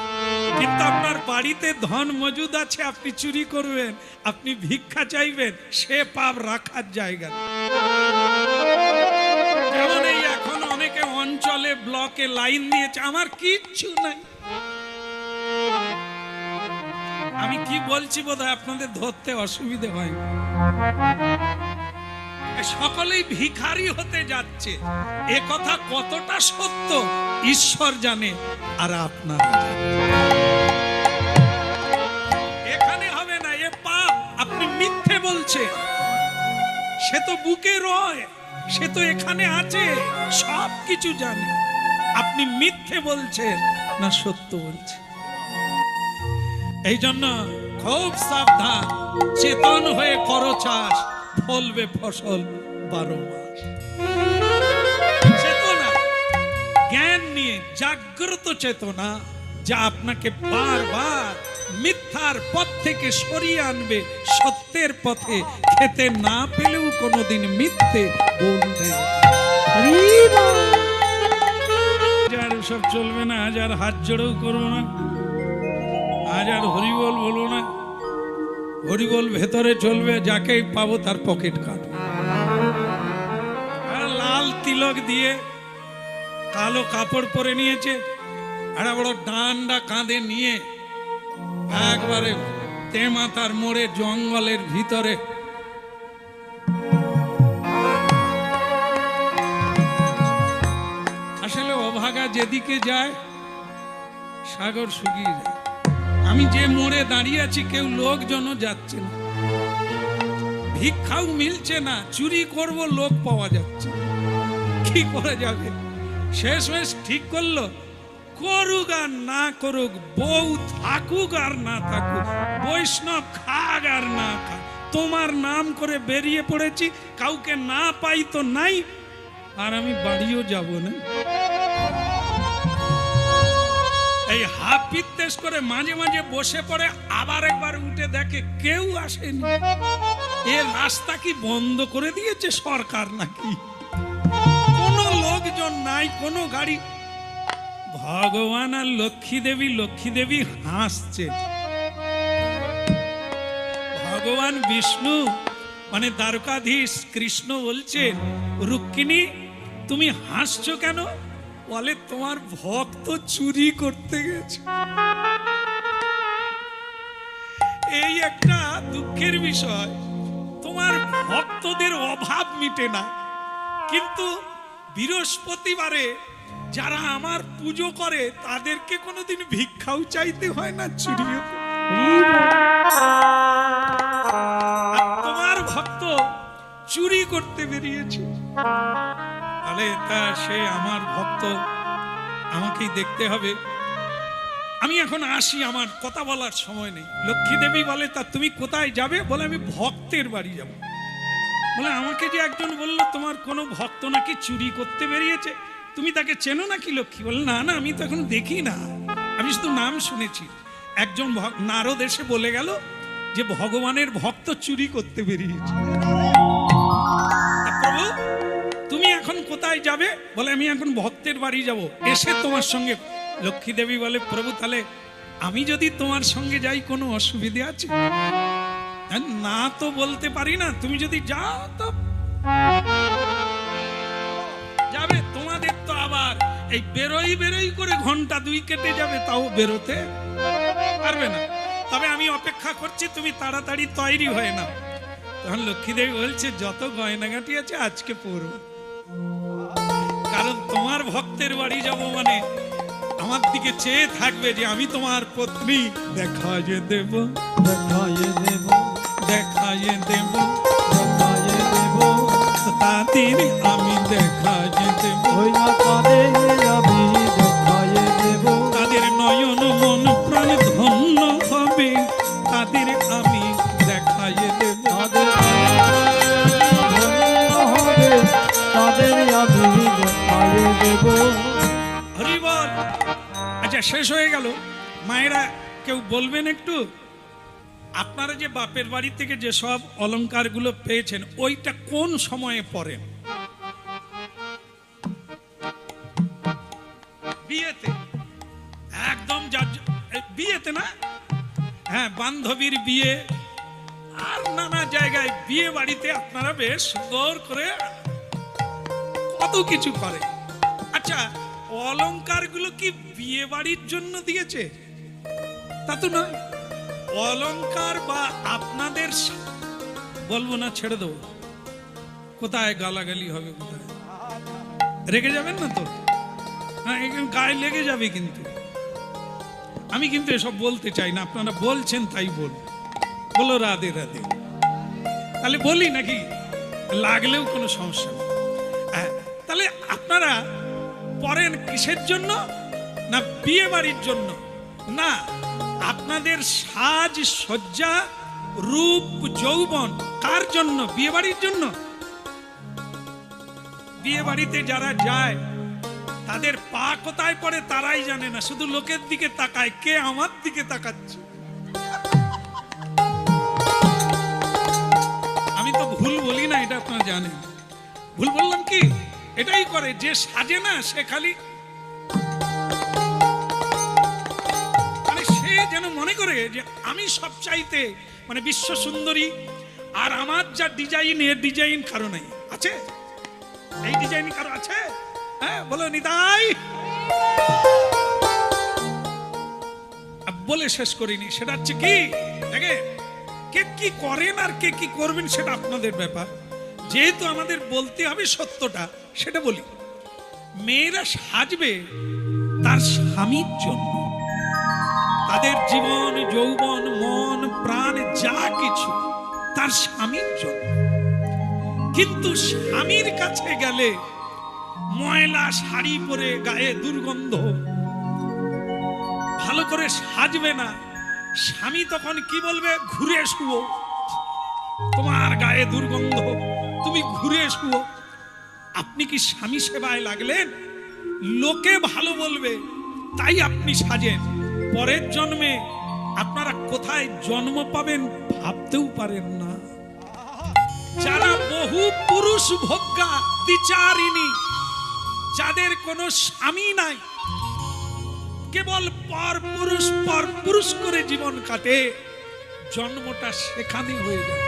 কিন্তু আপনার বাড়িতে ধন মজুদ আছে, আপনি চুরি করবেন, আপনি ভিক্ষা চাইবেন, সে পাপ রাখার জায়গা। যেমন এই এখন অনেকে অঞ্চলে ব্লকে লাইন দিয়েছে, আমার কিচ্ছু নাই। আমি কি বলছি বোধহয় আপনাদের ধরতে অসুবিধে হয়। সকলেই ভিখারি হতে যাচ্ছে, এ কথা কতটা সত্য ঈশ্বর জানে, আর আপনারা এখানে হবে না, এ পাপ। আপনি মিথ্যে বলছে, সে তো বুকে রয়, সে তো এখানে আছে, সব কিছু জানে। আপনি মিথ্যে বলছেন না সত্য বলছেন। এই জন্য খুব সাবধান, চেতন হয়ে করো চাষ, ফলবে ফসল 12 মাস। চেতনা, জ্ঞান নিয়ে জাগ্রত চেতনা, যা আপনাকে বারবার মিথ্যার পথ থেকে সরিয়ে আনবে সত্যের পথে। খেতে না পেলেও কোনোদিন মিথ্যে বলবে। আর সব চলবে না, আজ আর হাত জোড়েও করবো না, আজ আর হরিবল বলবো না। হরিবল ভেতরে চলবে, যাকেই পাবো তার পকেট কাটবে। লাল তিলক দিয়ে কালো কাপড় পরে নিয়েছে, আর বড় ডান্ডা কাঁধে নিয়ে একবারে তেমাতার মোড়ে জঙ্গলের ভিতরে আসলে অভাগা যেদিকে যায় সাগর শুকিয়ে যায়। আমি যে মোড়ে দাঁড়িয়ে আছি, কেউ লোকজনও যাচ্ছে না, ভিক্ষাও মিলছে না, চুরি করব লোক পাওয়া যাচ্ছে, কি করা যাবে? শেষমেশ ঠিক করলো, করুক আর না করুক, বউ থাকুক আর না থাকুক, বৈষ্ণব খাক আর না খাক, তোমার নাম করে বেরিয়ে পড়েছি, কাউকে না পাই তো নাই, আর আমি বাড়িও যাব না। এই হাফ বিদ্বেষ করে মাঝে মাঝে বসে পড়ে, আবার একবার উঠে দেখে কেউ আসেনি, এর রাস্তা কি বন্ধ করে দিয়েছে সরকার নাকি? কোনো লোকজন নাই, কোনো গাড়ি। ভগবান আর লক্ষ্মী দেবী হাসছে। ভগবান বিষ্ণু মানে দ্বারকাধীশ কৃষ্ণ বলছে, রুক্মিণী তুমি হাসছো কেন? বলে তোমার ভক্ত চুরি করতে গেছে। এই একটা দুঃখের বিষয়, তোমার ভক্তদের অভাব মিটে না, কিন্তু বৃহস্পতিবারে যারা আমার পুজো করে তাদেরকে কোনোদিন ভিক্ষাও চাইতে হয় না, চুরিও। তোমার ভক্ত চুরি করতে বেরিয়েছে, তাহলে তা সে আমার ভক্ত, আমাকেই দেখতে হবে। আমি এখন আসি, আমার কথা বলার সময় নেই। লক্ষ্মী দেবী বলে, তা তুমি কোথায় যাবে? বলে আমি ভক্তের বাড়ি যাব। বলে আমাকে যে একজন বলল তোমার কোনো ভক্ত নাকি চুরি করতে বেরিয়েছে, তুমি তাকে চেনো নাকি? লক্ষ্মী বলে, না না, আমি তো এখন দেখি না, আমি শুধু নাম শুনেছি। একজন নারদ এসে বলে গেল যে ভগবানের ভক্ত চুরি করতে বেরিয়েছে। প্রভু তুমি এখন কোথায় যাবে? বলে আমি এখন ভক্তের বাড়ি যাব, এসে তোমার সঙ্গে। লক্ষ্মী দেবী বলে, প্রভু তাহলে আমি যদি তোমার সঙ্গে যাই কোনো অসুবিধে আছে? না তো বলতে পারি না, তুমি যদি যাও তো যাবে। তোমাদের তো আবার এই বেরোই করে ঘন্টা 2 কেটে যাবে, তাও বেরোতে পারবে না। তবে আমি অপেক্ষা করছি, তুমি তাড়াতাড়ি তৈরি হয়ে নাও। তখন লক্ষ্মী দেবী বলছে, যত গয়নাগাটি আছে আজকে পরব, কারণ তোমার ভক্তের বাড়ি যাব মানে আমার দিকে চেয়ে থাকবে যে আমি তোমার পত্নী। দেখাইয়ে দেব, দেখাইয়ে দেব, দেখাইয়ে দেব, দেখাইয়ে দেব, তাদের আমি দেখাইয়ে দেব। ওই না তাদের আমি দেখাইয়ে দেব, তাদের নয়ন মন প্রাণ ধন্য হবে, তাদের আমি দেখাইয়ে দেব। তাদের ধন্য হবে, তাদের আমি দেখাইয়ে দেব। হরি বল। আচ্ছা, শেষ হয়ে গেল। মায়েরা কেউ বলবেন একটু, আপনারা যে বাপের বাড়ি থেকে যে সব অলংকারগুলো পেয়েছেন ওইটা কোন সময়ে পরেন? বিয়েতে? একদম বিয়েতে না? হ্যাঁ, বান্ধবীর বিয়ে আর নানা জায়গায় বিয়ে বাড়িতে আপনারা বেশ সুন্দর করে কত কিছু করে। আচ্ছা, অলংকারগুলো কি বিয়ে বাড়ির জন্য দিয়েছে? তা তো নয়। অলংকার বা আপনাদের বলবো না, ছেড়ে দেবো, কোথায় গালাগালি হবে, কোথায় রেগে যাবেন না তো? হ্যাঁ, গায়ে লেগে যাবে। কিন্তু আমি কিন্তু এসব বলতে চাই না, আপনারা বলছেন তাই বলো রাধে রাধে, তাহলে বলি নাকি? লাগলেও কোনো সমস্যা নেই। হ্যাঁ, তাহলে আপনারা পরেন কিসের জন্য? না বিয়ে বাড়ির জন্য না, আপনাদের সাজ সজ্জা রূপ যৌবন কার জন্য? বিয়ে বাড়ির জন্য। বিয়ে বাড়িতে যারা যায় তাদের পা কোথায় পড়ে তারাই জানে না, শুধু লোকের দিকে তাকায়, কে আমার দিকে তাকাচ্ছে। আমি তো ভুল বলি না, এটা আপনারা জানেন। ভুল বললাম কি? এটাই করে, যে সাজে না সে খালি মানে সে যেন মনে করে যে আমি সব চাইতে মানে বিশ্ব সুন্দরী, আর আমার যা ডিজাইন, এর ডিজাইন কারো নেই। আছে? এই ডিজাইন কারো আছে? হ্যাঁ, বলো নিতাই। বলে শেষ করিনি, সেটা হচ্ছে কি, দেখে কে কি করেন আর কে কি করবেন সেটা আপনাদের ব্যাপার। যেহেতু আমাদের বলতে হবে সত্যটা, সেটা বলি। মেয়েরা সাজবে তার স্বামীর জন্য, তাদের জীবন যৌবন মন প্রাণ যা কিছু তার স্বামীর জন্য। কিন্তু স্বামীর কাছে গেলে ময়লা শাড়ি পরে গায়ে দুর্গন্ধ, ভালো করে সাজবে না, স্বামী তখন কি বলবে? ঘুরে শুও, তোমার গায়ে দুর্গন্ধ, তুমি ঘুরে শুও। আপনি কি স্বামী সেবায় লাগলেন? লোকে ভালো বলবে তাই আপনি সাজেন। পরের জন্মে আপনারা কোথায় জন্ম পাবেন ভাবতেও পারেন না। যারা বহু পুরুষ ভোগ্যা দ্বিচারিণী, যাদের কোনো স্বামী নাই, কেবল পর পুরুষ করে জীবন কাটে, জন্মটা সেখানে হয়ে যাবে,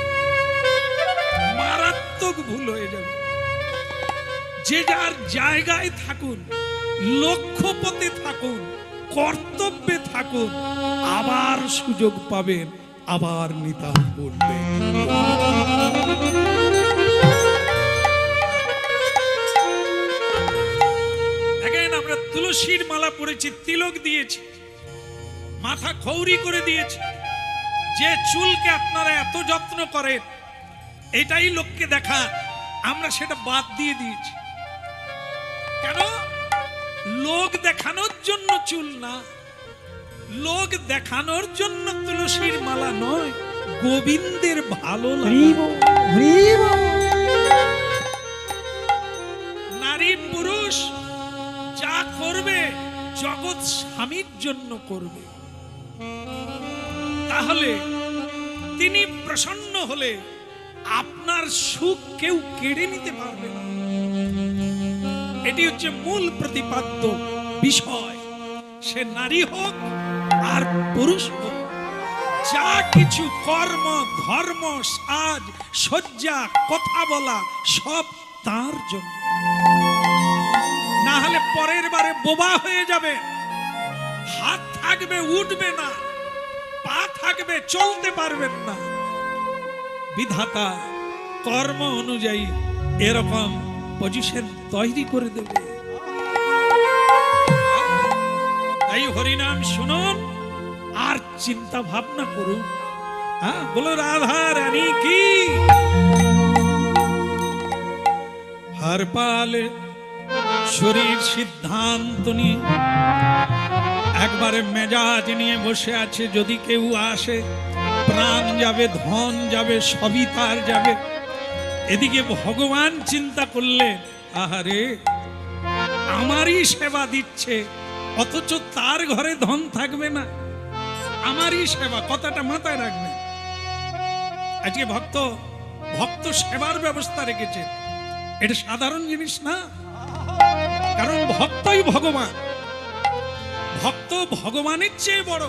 মারাত্মক ভুল হয়ে যাবে। যে যার জায়গায় থাকুন, লক্ষ্যপথে থাকুন, কর্তব্যে থাকুন, আবার সুযোগ পাবেন, আবার নিতাম বলবেন। দেখেন, আমরা তুলসীর মালা পরেছি, তিলক দিয়েছি, মাথা খৌরি করে দিয়েছি। যে চুলকে আপনারা এত যত্ন করেন, এটাই লোককে দেখা, আমরা সেটা বাদ দিয়ে দিয়েছি। কেন? লোক দেখানোর জন্য চুল না, লোক দেখানোর জন্য তুলসীর মালা নয়, গোবিন্দের ভালো লাগে। নারী পুরুষ যা করবে জগৎ স্বামীর জন্য করবে, তাহলে তিনি প্রসন্ন হলে আপনার সুখ কেউ কেড়ে নিতে পারবে না। এটি হচ্ছে মূল প্রতিপাদ্য বিষয়। সে নারী হোক আর পুরুষ হোক, যা কিছু কর্ম, ধর্ম, সাজ, সজ্জা, কথা বলা, সব তার জন্য। না হলে পরের বারে বোবা হয়ে যাবে। হাত থাকবে উঠবে না, পা থাকবে চলতে পারবেন না। বিধাতা কর্ম অনুযায়ী এরকম পজিশন তৈরি করে দেবে। তাই হরিনাম শুনুন আর চিন্তা ভাবনা করুন। হ্যাঁ, বলো রাধা রানী কি। হরপাল শরীর সিদ্ধান্ত নিয়ে একবারে মেজাজ নিয়ে বসে আছে, যদি কেউ আসে প্রাণ যাবে, ধন যাবে, সবই তার যাবে। এদিকে ভগবান চিন্তা করলেন, আহারে আমারই সেবা দিচ্ছে, অথচ তার ঘরে ধন থাকবে না। আমারই সেবা, কথাটা মাথায় রাখবেন। আজকে ভক্ত সেবার ব্যবস্থা রেখেছে, এটা সাধারণ জিনিস না। কারণ ভক্তই ভগবান, ভক্ত ভগবানের চেয়ে বড়।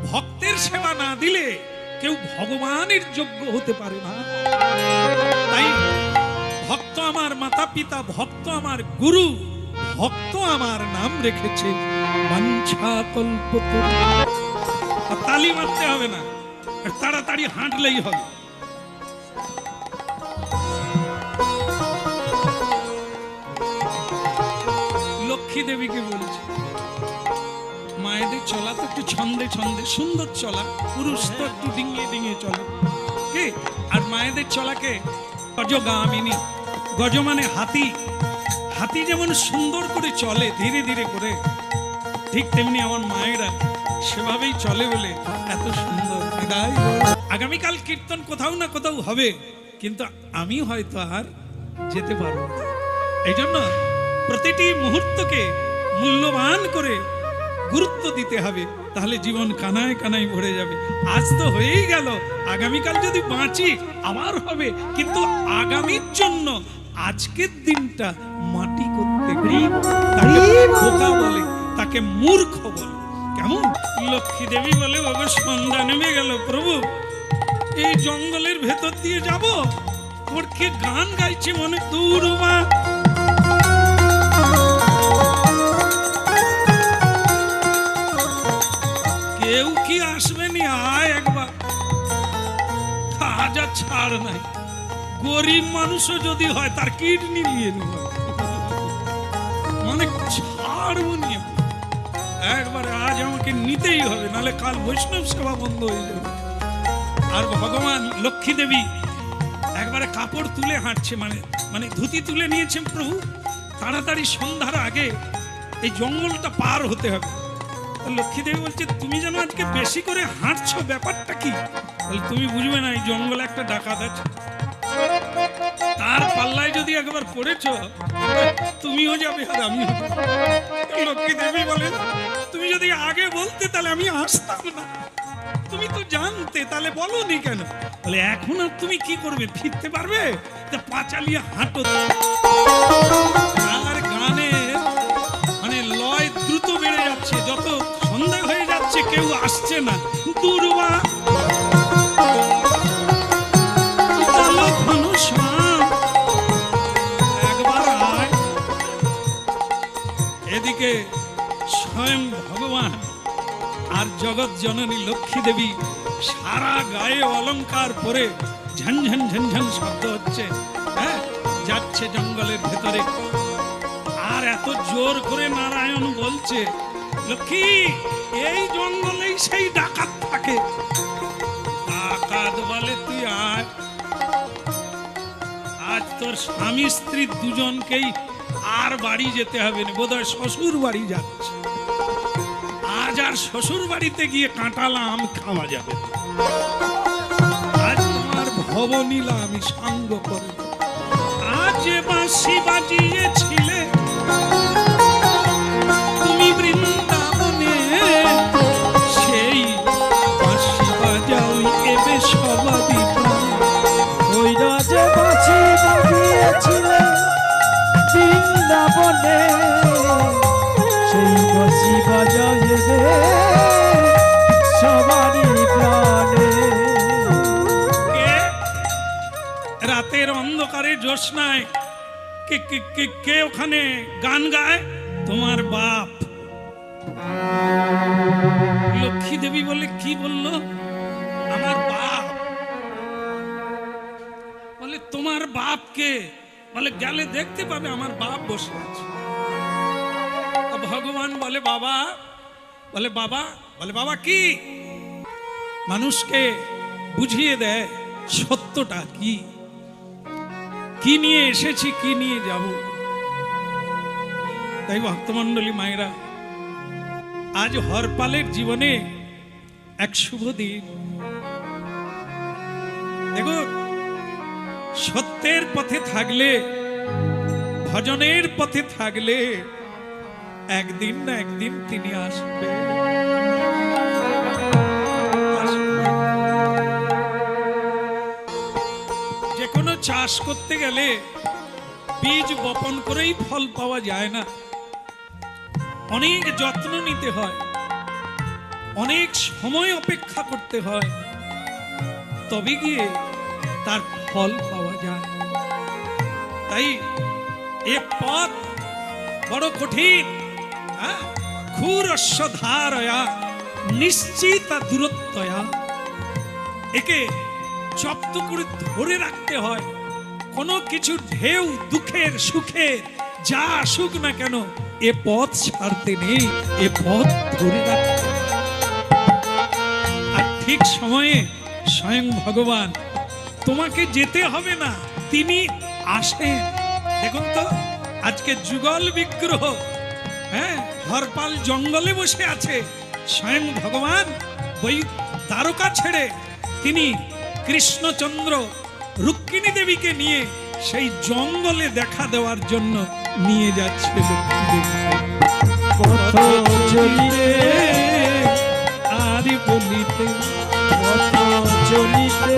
ভক্তের সেবা না দিলে কেউ ভগবানের যোগ্য হতে পারে না। তাই ভক্ত আমার মাতা পিতা, ভক্ত আমার গুরু, ভক্ত আমার নাম রেখেছে বাঞ্ছা কল্পতরু। তালি মারতে হবে না, তাড়াতাড়ি হাঁটলেই হবে। লক্ষ্মী দেবীকে বলছে, মায়েদের চলা তো একটু ছন্দে ছন্দে, সুন্দর চলা, পুরুষ তো একটু ডিঙিয়ে ডিঙিয়ে চলে কি। আর মায়েদের চলাকে গজগামিনী, গজ মানে হাতি, হাতি যেমন সুন্দর করে চলে ধীরে ধীরে করে, ঠিক তেমনি আমার মায়েরা সেভাবেই চলে বলে এত সুন্দর। বিদায়, আগামীকাল কীর্তন কোথাও না কোথাও হবে, কিন্তু আমি হয়তো আর যেতে পারবো না। এই জন্য প্রতিটি মুহূর্তকে মূল্যবান করে গুরুত্ব দিতে হবে, তাহলে জীবন কানায় কানায় ভরে যাবে। আজ তো হয়েই গেল, আগামীকাল যদি বাঁচি আবার হবে, কিন্তু আগামীর জন্য আজকের দিনটা মাটি করতে তাকে বোকা বলে, তাকে মূর্খ বলে। কেমন? লক্ষ্মী দেবী বলে, ওগো সন্ধ্যা নেমে গেল প্রভু, এই জঙ্গলের ভেতর দিয়ে যাব, ওর কে গান গাইছে মনে, দূর মা কেউ কি আসবে নি, আয় একবার, হাজার ছাড় নাই। গরিব মানুষও যদি হয় তার কিডনি নিয়ে নেব, মানে ছাড়বো নিয়ে একবারে, আজ আমাকে নিতেই হবে, নাহলে কাল বৈষ্ণব সেবা বন্ধ হয়ে যাবে। আর ভগবান লক্ষ্মী দেবী একবারে কাপড় তুলে হাঁটছে, মানে ধুতি তুলে নিয়েছেন প্রভু, তাড়াতাড়ি সন্ধ্যার আগে এই জঙ্গলটা পার হতে হবে। লক্ষ্মী দেবী বলছে, তুমি যেন আজকে বেশি করে হাঁটছো, ব্যাপারটা কি? তুমি বুঝবে না, এই জঙ্গলে একটা ডাকাত আছে, তার পাল্লায় যদি একবার পড়েছ তুমিও যাবে আর আমিও। লক্ষ্মী দেবী বলে, তুমি যদি আগে বলতে তাহলে আমি আসতাম না। তুমি তো জানতে, তাহলে বলনি কেন? বলে এখন আর তুমি কি করবে, ফিরতে পারবে? তা পা চালিয়ে হাঁটো। আর গানের মানে লয় দ্রুত বেড়ে যাচ্ছে, যত সন্ধ্যা হয়ে যাচ্ছে কেউ আসছে না। দুর্বা একবার আয়। এদিকে স্বয়ং ভগবান আর জগৎ জননী লক্ষ্মী দেবী সারা গায়ে অলংকার পরে ঝনঝন ঝনঝন শব্দ হচ্ছে, হ্যাঁ, যাচ্ছে জঙ্গলের ভেতরে। আর এত জোর করে নারায়ণ বলছে, লক্ষ্মী এই জঙ্গলেই সেই ডাকাত থাকে। ডাকাত বলে তুই আয়, আজ তোর স্বামী স্ত্রী দুজনকেই আর বাড়ি যেতে হবে না, বোধহয় শ্বশুর বাড়ি যাচ্ছে। আজ আর শ্বশুর বাড়িতে গিয়ে কাঁঠাল আম খাওয়া যাবে, আজ তোমার ভবনীলা আমি সাঙ্গ করব। আজ যে বাঁশি বাজিয়েছিলে তুমি বৃন্দাবনে, সেই বাঁশি বাজাও এবে সবারই প্রাণে। ওই রাজে বাঁশি বাজিয়েছিলে বৃন্দাবনে, সেই বাঁশি বাজাবে সবারই প্রাণে। রাতের অন্ধকারে জ্যোৎস্নায় কে কে কে কে ওখানে গান গায়? তোমার বাপ। লক্ষ্মী দেবী বলে কি বলল? আমার বাপ। বলে তোমার বাপ কে? বলে গেলে দেখতে পাবে আমার বাপ বসে আছে। ভগবান বলে বাবা। বলে বাবা। বলে বাবা কি? মানুষকে বুঝিয়ে দেয় সত্যটা কি, কি নিয়ে এসেছি, কি নিয়ে যাব। তাই ভক্তমণ্ডলী মায়েরা, আজ হরপালের জীবনে এক শুভ দিন। দেখো, সত্যের পথে থাকলে, ভজনের পথে থাকলে একদিন না একদিন তিনি আসবে। যে কোনো চাষ করতে গেলে বীজ বপন করেই ফল পাওয়া যায় না, অনেক যত্ন নিতে হয়, অনেক সময় অপেক্ষা করতে হয়, তবে গিয়ে তার ফল পাওয়া যায়। তাই এ পথ বড় কঠিন। ক্ষুরস্য ধারয়া নিশ্চিত দূরত্বয়া, একে জব্দ করে ধরে রাখতে হয়। কোনো কিছু ঢেউ দুঃখের সুখের যা আসুক না কেন, এ পথ ছাড়তে নেই, এ পথ ধরে রাখতে। আর ঠিক সময়ে স্বয়ং ভগবান, তোমাকে যেতে হবে না, তিনি আসেন। দেখুন তো, আজকে যুগল বিগ্রহ, হ্যাঁ, হরপাল জঙ্গলে বসে আছে, স্বয়ং ভগবান ওই দ্বারকা ছেড়ে তিনি কৃষ্ণচন্দ্র রুক্মিণী দেবীকে নিয়ে সেই জঙ্গলে দেখা দেওয়ার জন্য নিয়ে যাচ্ছে। পথ চলিতে আর বলিতে, পথ চলিতে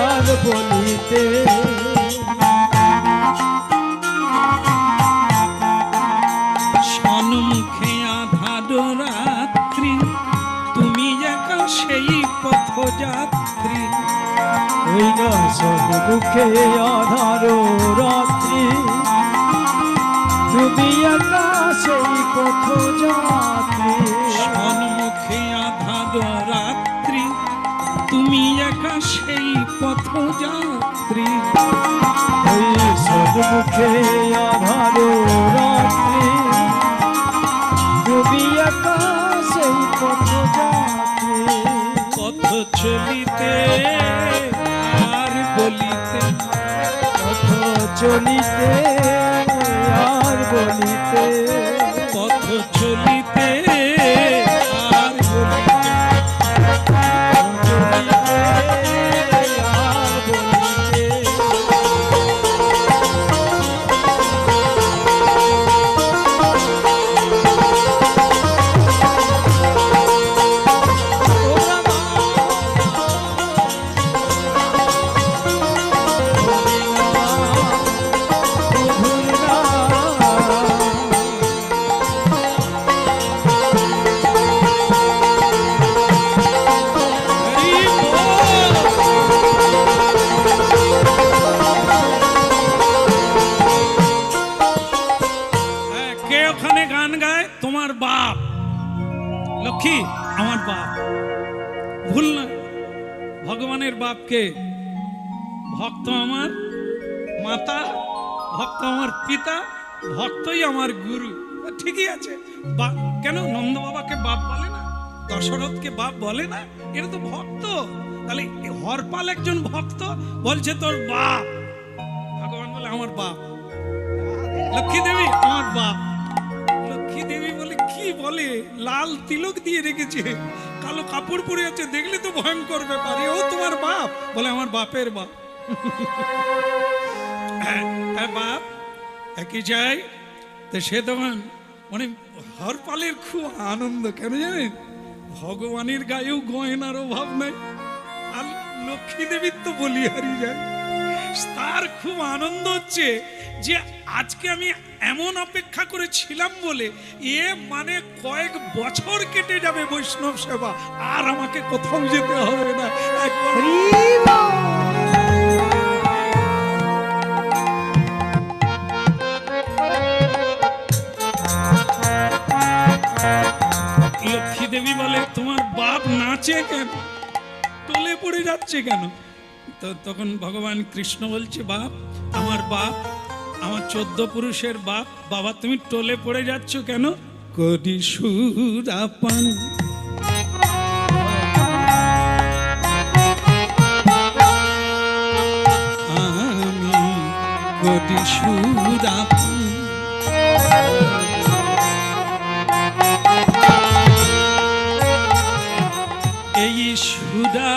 আর বলিতে, সম্মুখে আধার রাত্রি, তুমি একা সেই পথযাত্রী। ওই না সম্মুখে আধার রাত্রি, তুমি একা সেই পথযাত্রী। সম্মুখে আধার রাত্রি, তুমি একা সেই পথযাত্রী। ওই সম্মুখে আধার রাত্রি, তুমি একা সেই পথযাত্রী। পথ চলিতে আর বলিতে, পথ চলিতে আর বলিতে, পথ চলিতে আর বলিতে, আর বলিতে। ওরা লক্ষ্মী আমার বাপ, ভুল না। ভগবানের বাপকে, ভক্ত আমার মাতা, ভক্ত আমার পিতা, ভক্তই আমার গুরু। ঠিকই আছে। কেন নন্দ বাবাকে বাপ বলে না, দশরথকে বাপ বলে না? এটা তো ভক্ত। তাহলে হরপাল একজন ভক্ত, বলছে তোর বাপ। ভগবান বলে আমার বাপ। লক্ষ্মী দেবী আমার বাপ। লক্ষ্মী দেবী বলে কি বলে, লাল তিলক দিয়ে রেখেছে, কালো কাপড় পরে আছে, দেখলে তো ভয়ঙ্কর ব্যাপার। ও তোমার বাপ? বলে আমার বাপের বাপ। হ্যাঁ বাপ একই চাই। তো সে তখন মানে হরপালের খুব আনন্দ, কেন জানেন? ভগবানের গায়েও গয়নার অভাব নাই, আর লক্ষ্মী দেবীর তো বলি হারিয়ে যায়। তার খুব আনন্দ হচ্ছে যে আজকে আমি এমন অপেক্ষা করেছিলাম বলে এ মানে কয়েক বছর কেটে যাবে বৈষ্ণব সেবা, আর আমাকে কোথাও যেতে হবে না। একবার লক্ষ্মী দেবী বলে তোমার বাপ নাচে কেন, টলে পড়ে যাচ্ছে কেন? তো তখন ভগবান কৃষ্ণ বলছে বাপ, আমার বাপ আমার 14 পুরুষের বাপ। বাবা তুমি টলে পড়ে যাচ্ছ কেন? করি সুরাপান আমি, করি সুরাপান। এই সুরা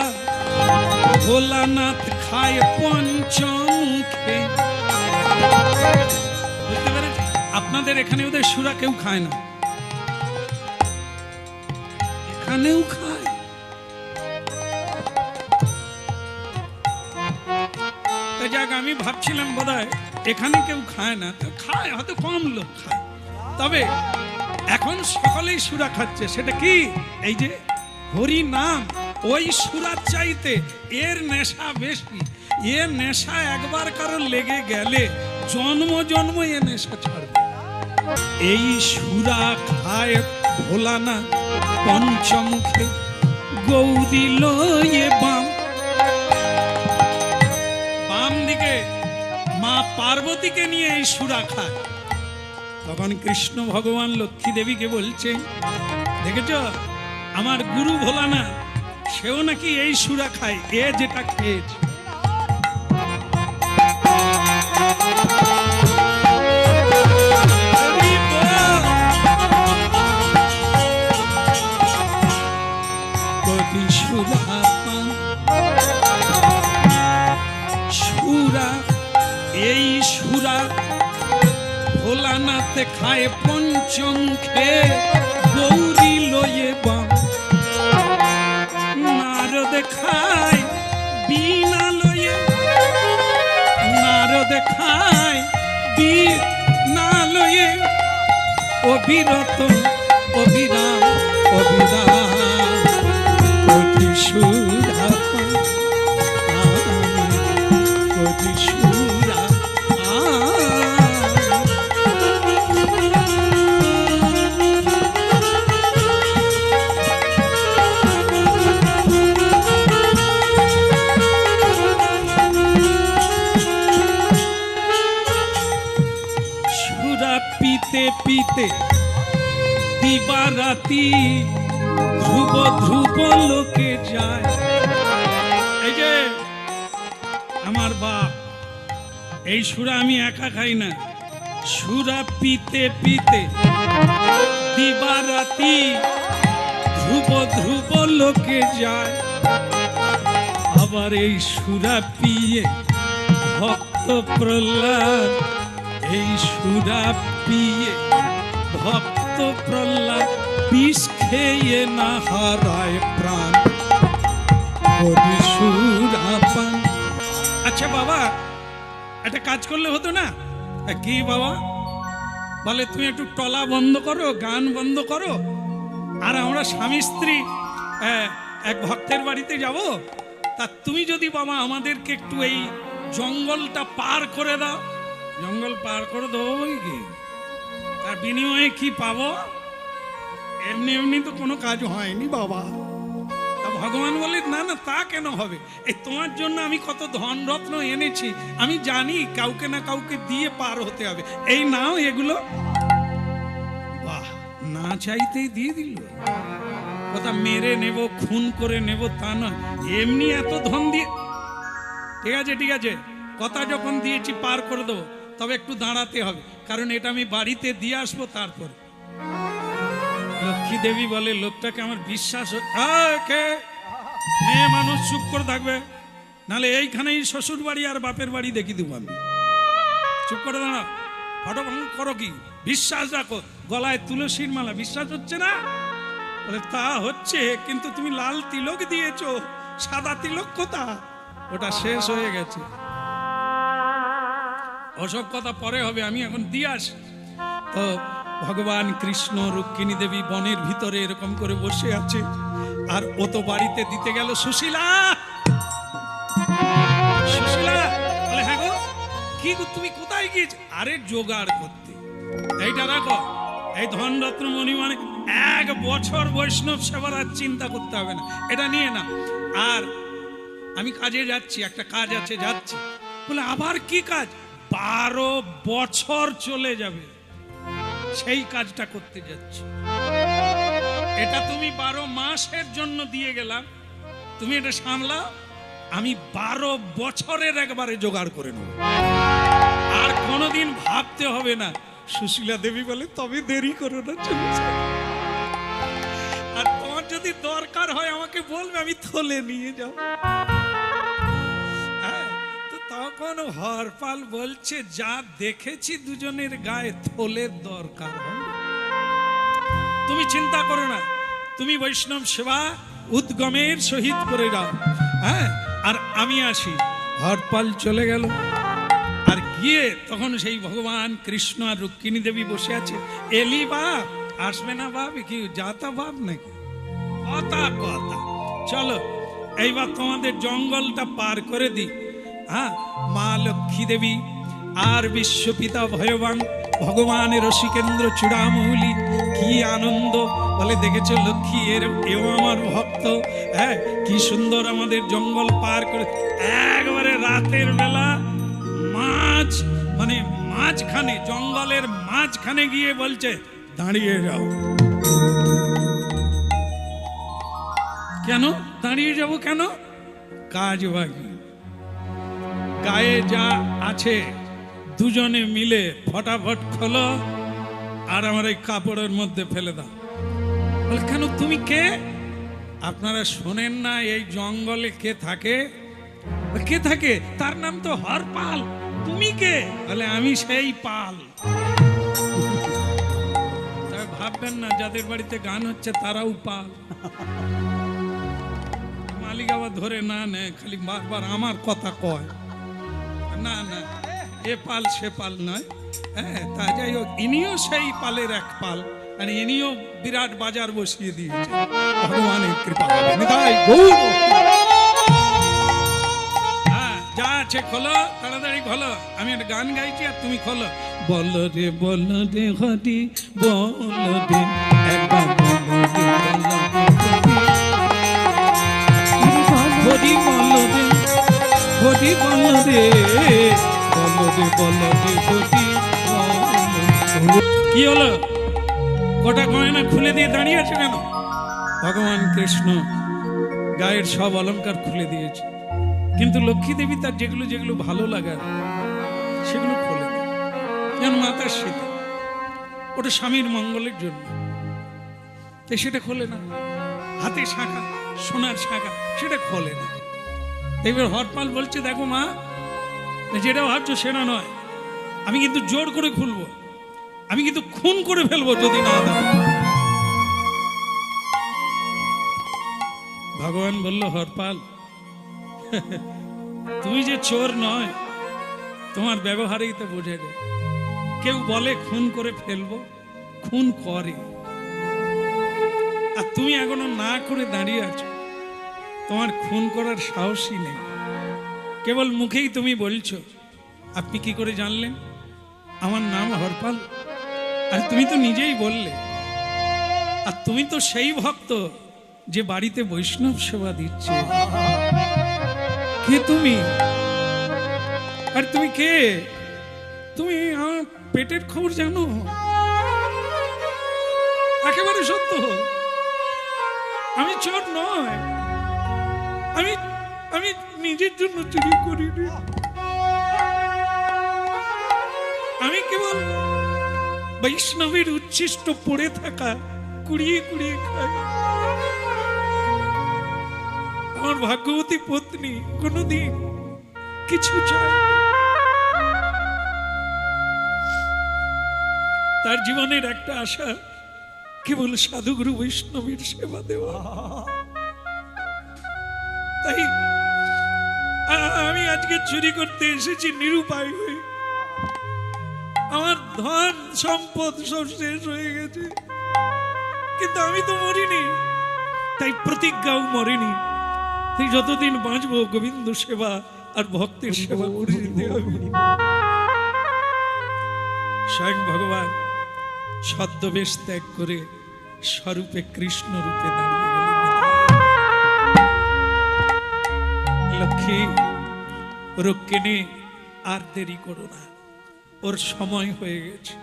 ভোলানাথ খায় পঞ্চমুখে। বুঝতে পেরেছি? আপনাদের এখানে ওদের সুরা কেউ খায় না, এখানেও খায়। যাক আমি ভাবছিলাম বোধহয় এখানে কেউ খায় না, তো খায়, হয়তো কম লোক খায়। তবে এখন সকলেই সুরা খাচ্ছে। সেটা কি? এই যে হরি নাম, ওই সুরার চাইতে এর নেশা বেশি। এ নেশা একবার কারো লেগে গেলে জন্ম জন্ম এ নেশা ছাড়বে। এই সুরা খায় ভোলানা পঞ্চমুখে, গৌরী লয়ে বাম। বাম দিকে মা পার্বতীকে নিয়ে এই সুরা খায়। তখন কৃষ্ণ ভগবান লক্ষ্মী দেবীকে বলছে, দেখেছ আমার গুরু ভোলানা, সেও নাকি এই সুরা খায়, এ যেটা খেয়েছে। সুরা, এই সুরা ভোলানাথ খায় পঞ্চমুখে, গৌরী লয়ে বাম। নারদ খায় বীণা লয়ে, নারদ খায় বীণা লয়ে, অবিরত অবিরাম অবিরাম কোটি সুরা, কোটি সুরা। পিতে পিতে দিবারাতি ধ্রুব ধ্রুব লোকে যায়। এই যে আমার বাপ, এই সুরা আমি একা খাই না। সুরা পিতে পিতে দিবারাতি ধ্রুব ধ্রুব লোকে যায়। আবার এই সুরা পিয়ে ভক্ত প্রহ্লাদ, এই সুরা পিয়ে ভক্ত প্রহ্লাদ বিষ খেয়ে না হারায় প্রাণ। সুরাপান। আচ্ছা বাবা, একটা কাজ করলে হতো না? কি বাবা? বলে তুমি একটু টলা বন্ধ করো, গান বন্ধ করো, আর আমরা স্বামী স্ত্রী এক ভক্তের বাড়িতে যাব। তা তুমি যদি বাবা আমাদেরকে একটু এই জঙ্গলটা পার করে দাও। জঙ্গল পার করে দেবো কি, তার বিনিময়ে কি পাবো? এমনি এমনি তো কোনো কাজ হয়নি বাবা। তা ভগবান বলে না না, তা কেন হবে? এই তোমার জন্য আমি কত ধন রত্ন এনেছি, আমি জানি কাউকে না কাউকে দিয়ে পার হতে হবে, এই নাও এগুলো। বাহ, না চাইতেই দিয়ে দিল। কথা মেরে নেব, খুন করে নেব তা নয়, এমনি এত ধন দিয়ে। ঠিক আছে ঠিক আছে, কথা যখন দিয়েছি পার করে দেবো, তবে একটু দাঁড়াতে হবে, কারণ এটা আমি বাড়িতে দিয়ে আসবো তারপর। লক্ষ্মী দেবী বলে লোকটাকে আমার বিশ্বাস মেয়ে মানুষ চুপ করে থাকবে, নাহলে এইখানেই শ্বশুর বাড়ি আর বাপের বাড়ি দেখি দেবো আমি। চুপ করে দাঁড়া, ফটোভঙ্গ করো কি? বিশ্বাস রাখো, গলায় তুলসীর মালা, বিশ্বাস হচ্ছে না? বলে তা হচ্ছে, কিন্তু তুমি লাল তিলক দিয়েছো, সাদা তিলক কোথা? ওটা শেষ হয়ে গেছে। ওসব কথা পরে হবে, আমি এখন দিয়ে আসি। তো ভগবান কৃষ্ণ রুক্মিণী দেবী বনের ভিতরে এরকম করে বসে আছে, আর ও তো বাড়িতে দিতে গেল। সুশীলা, সুশীলা বলে হ্যাঁ গো, কি গো তুমি কোথায় গিয়েছ? আরে জোগাড় করতে। এইটা রাখো, এই ধনরত্ন মণি, মানে 1 বছর বৈষ্ণব সেবার আর চিন্তা করতে হবে না, এটা নিয়ে না। আর আমি কাজে যাচ্ছি, একটা কাজ আছে, যাচ্ছি। বলে আবার কি কাজ? 12 বছর চলে যাবে, সেই কাজটা করতে যাচ্ছি। এটা তুমি 12 মাসের জন্য দিয়ে গেলাম, তুমি এটা সামলাও, আমি 12 বছরের একবারে জোগাড় করে নেব, আর কোনোদিন ভাবতে হবে না। সুশীলা দেবী বলে তবে দেরি করো না, চলে যাও। আর তোমার যদি দরকার হয় আমাকে বলবে, আমি থলে নিয়ে যাব। তখন হরপাল বলছে যা দেখেছি দুজনের গায়ে থলের দরকার হবে, তুমি চিন্তা করো না, তুমি বৈষ্ণব সেবা উদ্গমের সহিত করে যাও। হ্যাঁ, আর আমি আসি। হরপাল চলে গেল, আর গিয়ে তখন সেই ভগবান কৃষ্ণ আর রুক্মিণী দেবী বসে আছে। এলি বাপ, আসবে না বাপ? কি যাতা বাপ নাকি? কথা কথা, চলো এইবার তোমাদের জঙ্গলটা পার করে দিই। হ্যাঁ, মা লক্ষ্মী দেবী আর বিশ্বপিতা ভগবান ভগবানের রসিকেন্দ্র চূড়ামৌলি, কি আনন্দ! বলে দেখেছো লক্ষ্মী, এও আমার ভক্ত। হ্যাঁ, কি সুন্দর আমাদের জঙ্গল পার করে, একবারে রাতের বেলা মানে মাঝখানে, জঙ্গলের মাঝখানে গিয়ে বলছে দাঁড়িয়ে যাও। কেন দাঁড়িয়ে যাব? কেন? কাজ বাকি, গায়ে যা আছে দুজনে মিলে ফটাফট খোলো, আর আমার এই কাপড়ের মধ্যে ফেলে দাও। বলে কেন, তুমি কে? আপনারা শোনেন না এই জঙ্গলে কে থাকে? কে থাকে? তার নাম তো হরপাল। তুমি কে? বলে আমি সেই পাল। তবে ভাববেন না যাদের বাড়িতে গান হচ্ছে তারাও পাল। মালিক আবার ধরে না নেয়, খালি বারবার আমার কথা কয়। না না, এ পাল সে পাল নয়। হ্যাঁ, তা যাই হোক, ইনিও সেই পালের এক পাল, আর ইনিও বিরাট বাজার বসিয়ে দিয়েছে ভগবানের কৃপা। হ্যাঁ, যা আছে খোলো, তাড়াতাড়ি খোলো, আমি একটা গান গাইছি আর তুমি খোলো। বলো রে হরি, বলো রে একবার, হরি বলো রে, হরি বলো রে, বলো রে বলো রে হরি। কি হলো? গোটা গয়না খুলে দিয়ে দাঁড়িয়ে আছে কেন? ভগবান কৃষ্ণ গায়ের সব অলংকার খুলে দিয়েছে, কিন্তু লক্ষ্মী দেবী তার যেগুলো যেগুলো ভালো লাগার সেগুলো খোলে না। যেমন মাতার সীতা, ওটা স্বামীর মঙ্গলের জন্য, তাই সেটা খোলে না। হাতে শাঁখা, সোনার শাঁখা, সেটা খোলে না। এবার হরপাল বলছে দেখো মা, যেটা ভাবছো সেটা নয়, আমি কিন্তু জোর করে খুলবো, আমি কিন্তু খুন করে ফেলবো যদি না দাও। ভগবান বলল হরপাল, তুমি যে চোর নয়, তোমার ব্যবহারেই তো বোঝা যায়। কেউ বলে খুন করে ফেলবো, খুন করে, আর তুমি এখনো না করে দাঁড়িয়ে আছো, তোমার খুন করার সাহসই নেই। কেবল মুখেই তুমি বলছো। আপনি কি করে জানলেন আমার নাম হরপাল? আর তুমি তো নিজেই বললে আর তুমি তো সেই ভক্ত যে বাড়িতে বৈষ্ণব সেবা দিচ্ছে। কে তুমি? আর তুমি কে? তুমি আমার পেটের খবর জানো? একেবারে সত্য। আমি চোর নয়, আমি আমি নিজের জন্য চুরি করিনি। আমি কেবল বৈষ্ণবের উচ্ছিষ্ট পড়ে থাকা কুড়িয়ে কুড়িয়ে খাই। আমার ভাগ্যবতী পত্নী কোনোদিন কিছু চায়, তার জীবনের একটা আশা কেবল সাধুগুরু বৈষ্ণবের সেবা দেওয়া। তাই আমি আজকে চুরি করতে এসেছি নিরুপায় হয়ে। আমার ধন সম্পদ সব শেষ হয়ে গেছে, কিন্তু আমি তো মরিনি, তাই প্রতিজ্ঞাও মরেনি। তুই যতদিন বাঁচবো গোবিন্দ সেবা আর ভক্তের সেবা করে যেতে হবে। স্বয়ং ভগবান ছদ্মবেশ ত্যাগ করে স্বরূপে কৃষ্ণ রূপে দাঁড়িয়ে গেলেন। লক্ষ্মী, রক্ষিণী, আর দেরি করো না, ওর সময় হয়ে গেছে।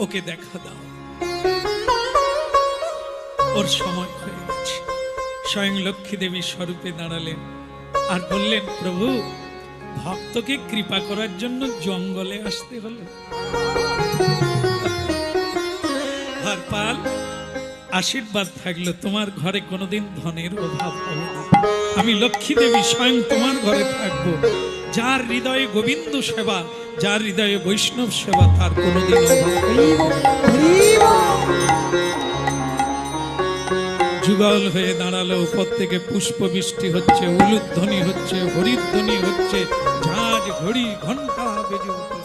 ওকে দেখা দাও, ওর সময় হয়ে গেছে। স্বয়ং লক্ষ্মী দেবী স্বরূপে দাঁড়ালেন আর বললেন, প্রভু, ভক্তকে কৃপা করার জন্য জঙ্গলে আসতে হলো। হরপাল, আশীর্বাদ থাকলো, তোমার ঘরে কোনোদিন ধনের অভাব হবে না। আমি লক্ষ্মী দেবী স্বয়ং তোমার ঘরে থাকবো। যার হৃদয়ে গোবিন্দ সেবা, যার হৃদয়ে বৈষ্ণব সেবা, তার কোনোদিন যুগল হয়ে দাঁড়ালো। উপর থেকে পুষ্প বৃষ্টি হচ্ছে, উলুধ্বনি হচ্ছে, হরিধ্বনি হচ্ছে, ঝাঁঝ ঘড়ি ঘন্টা বেজে উঠল।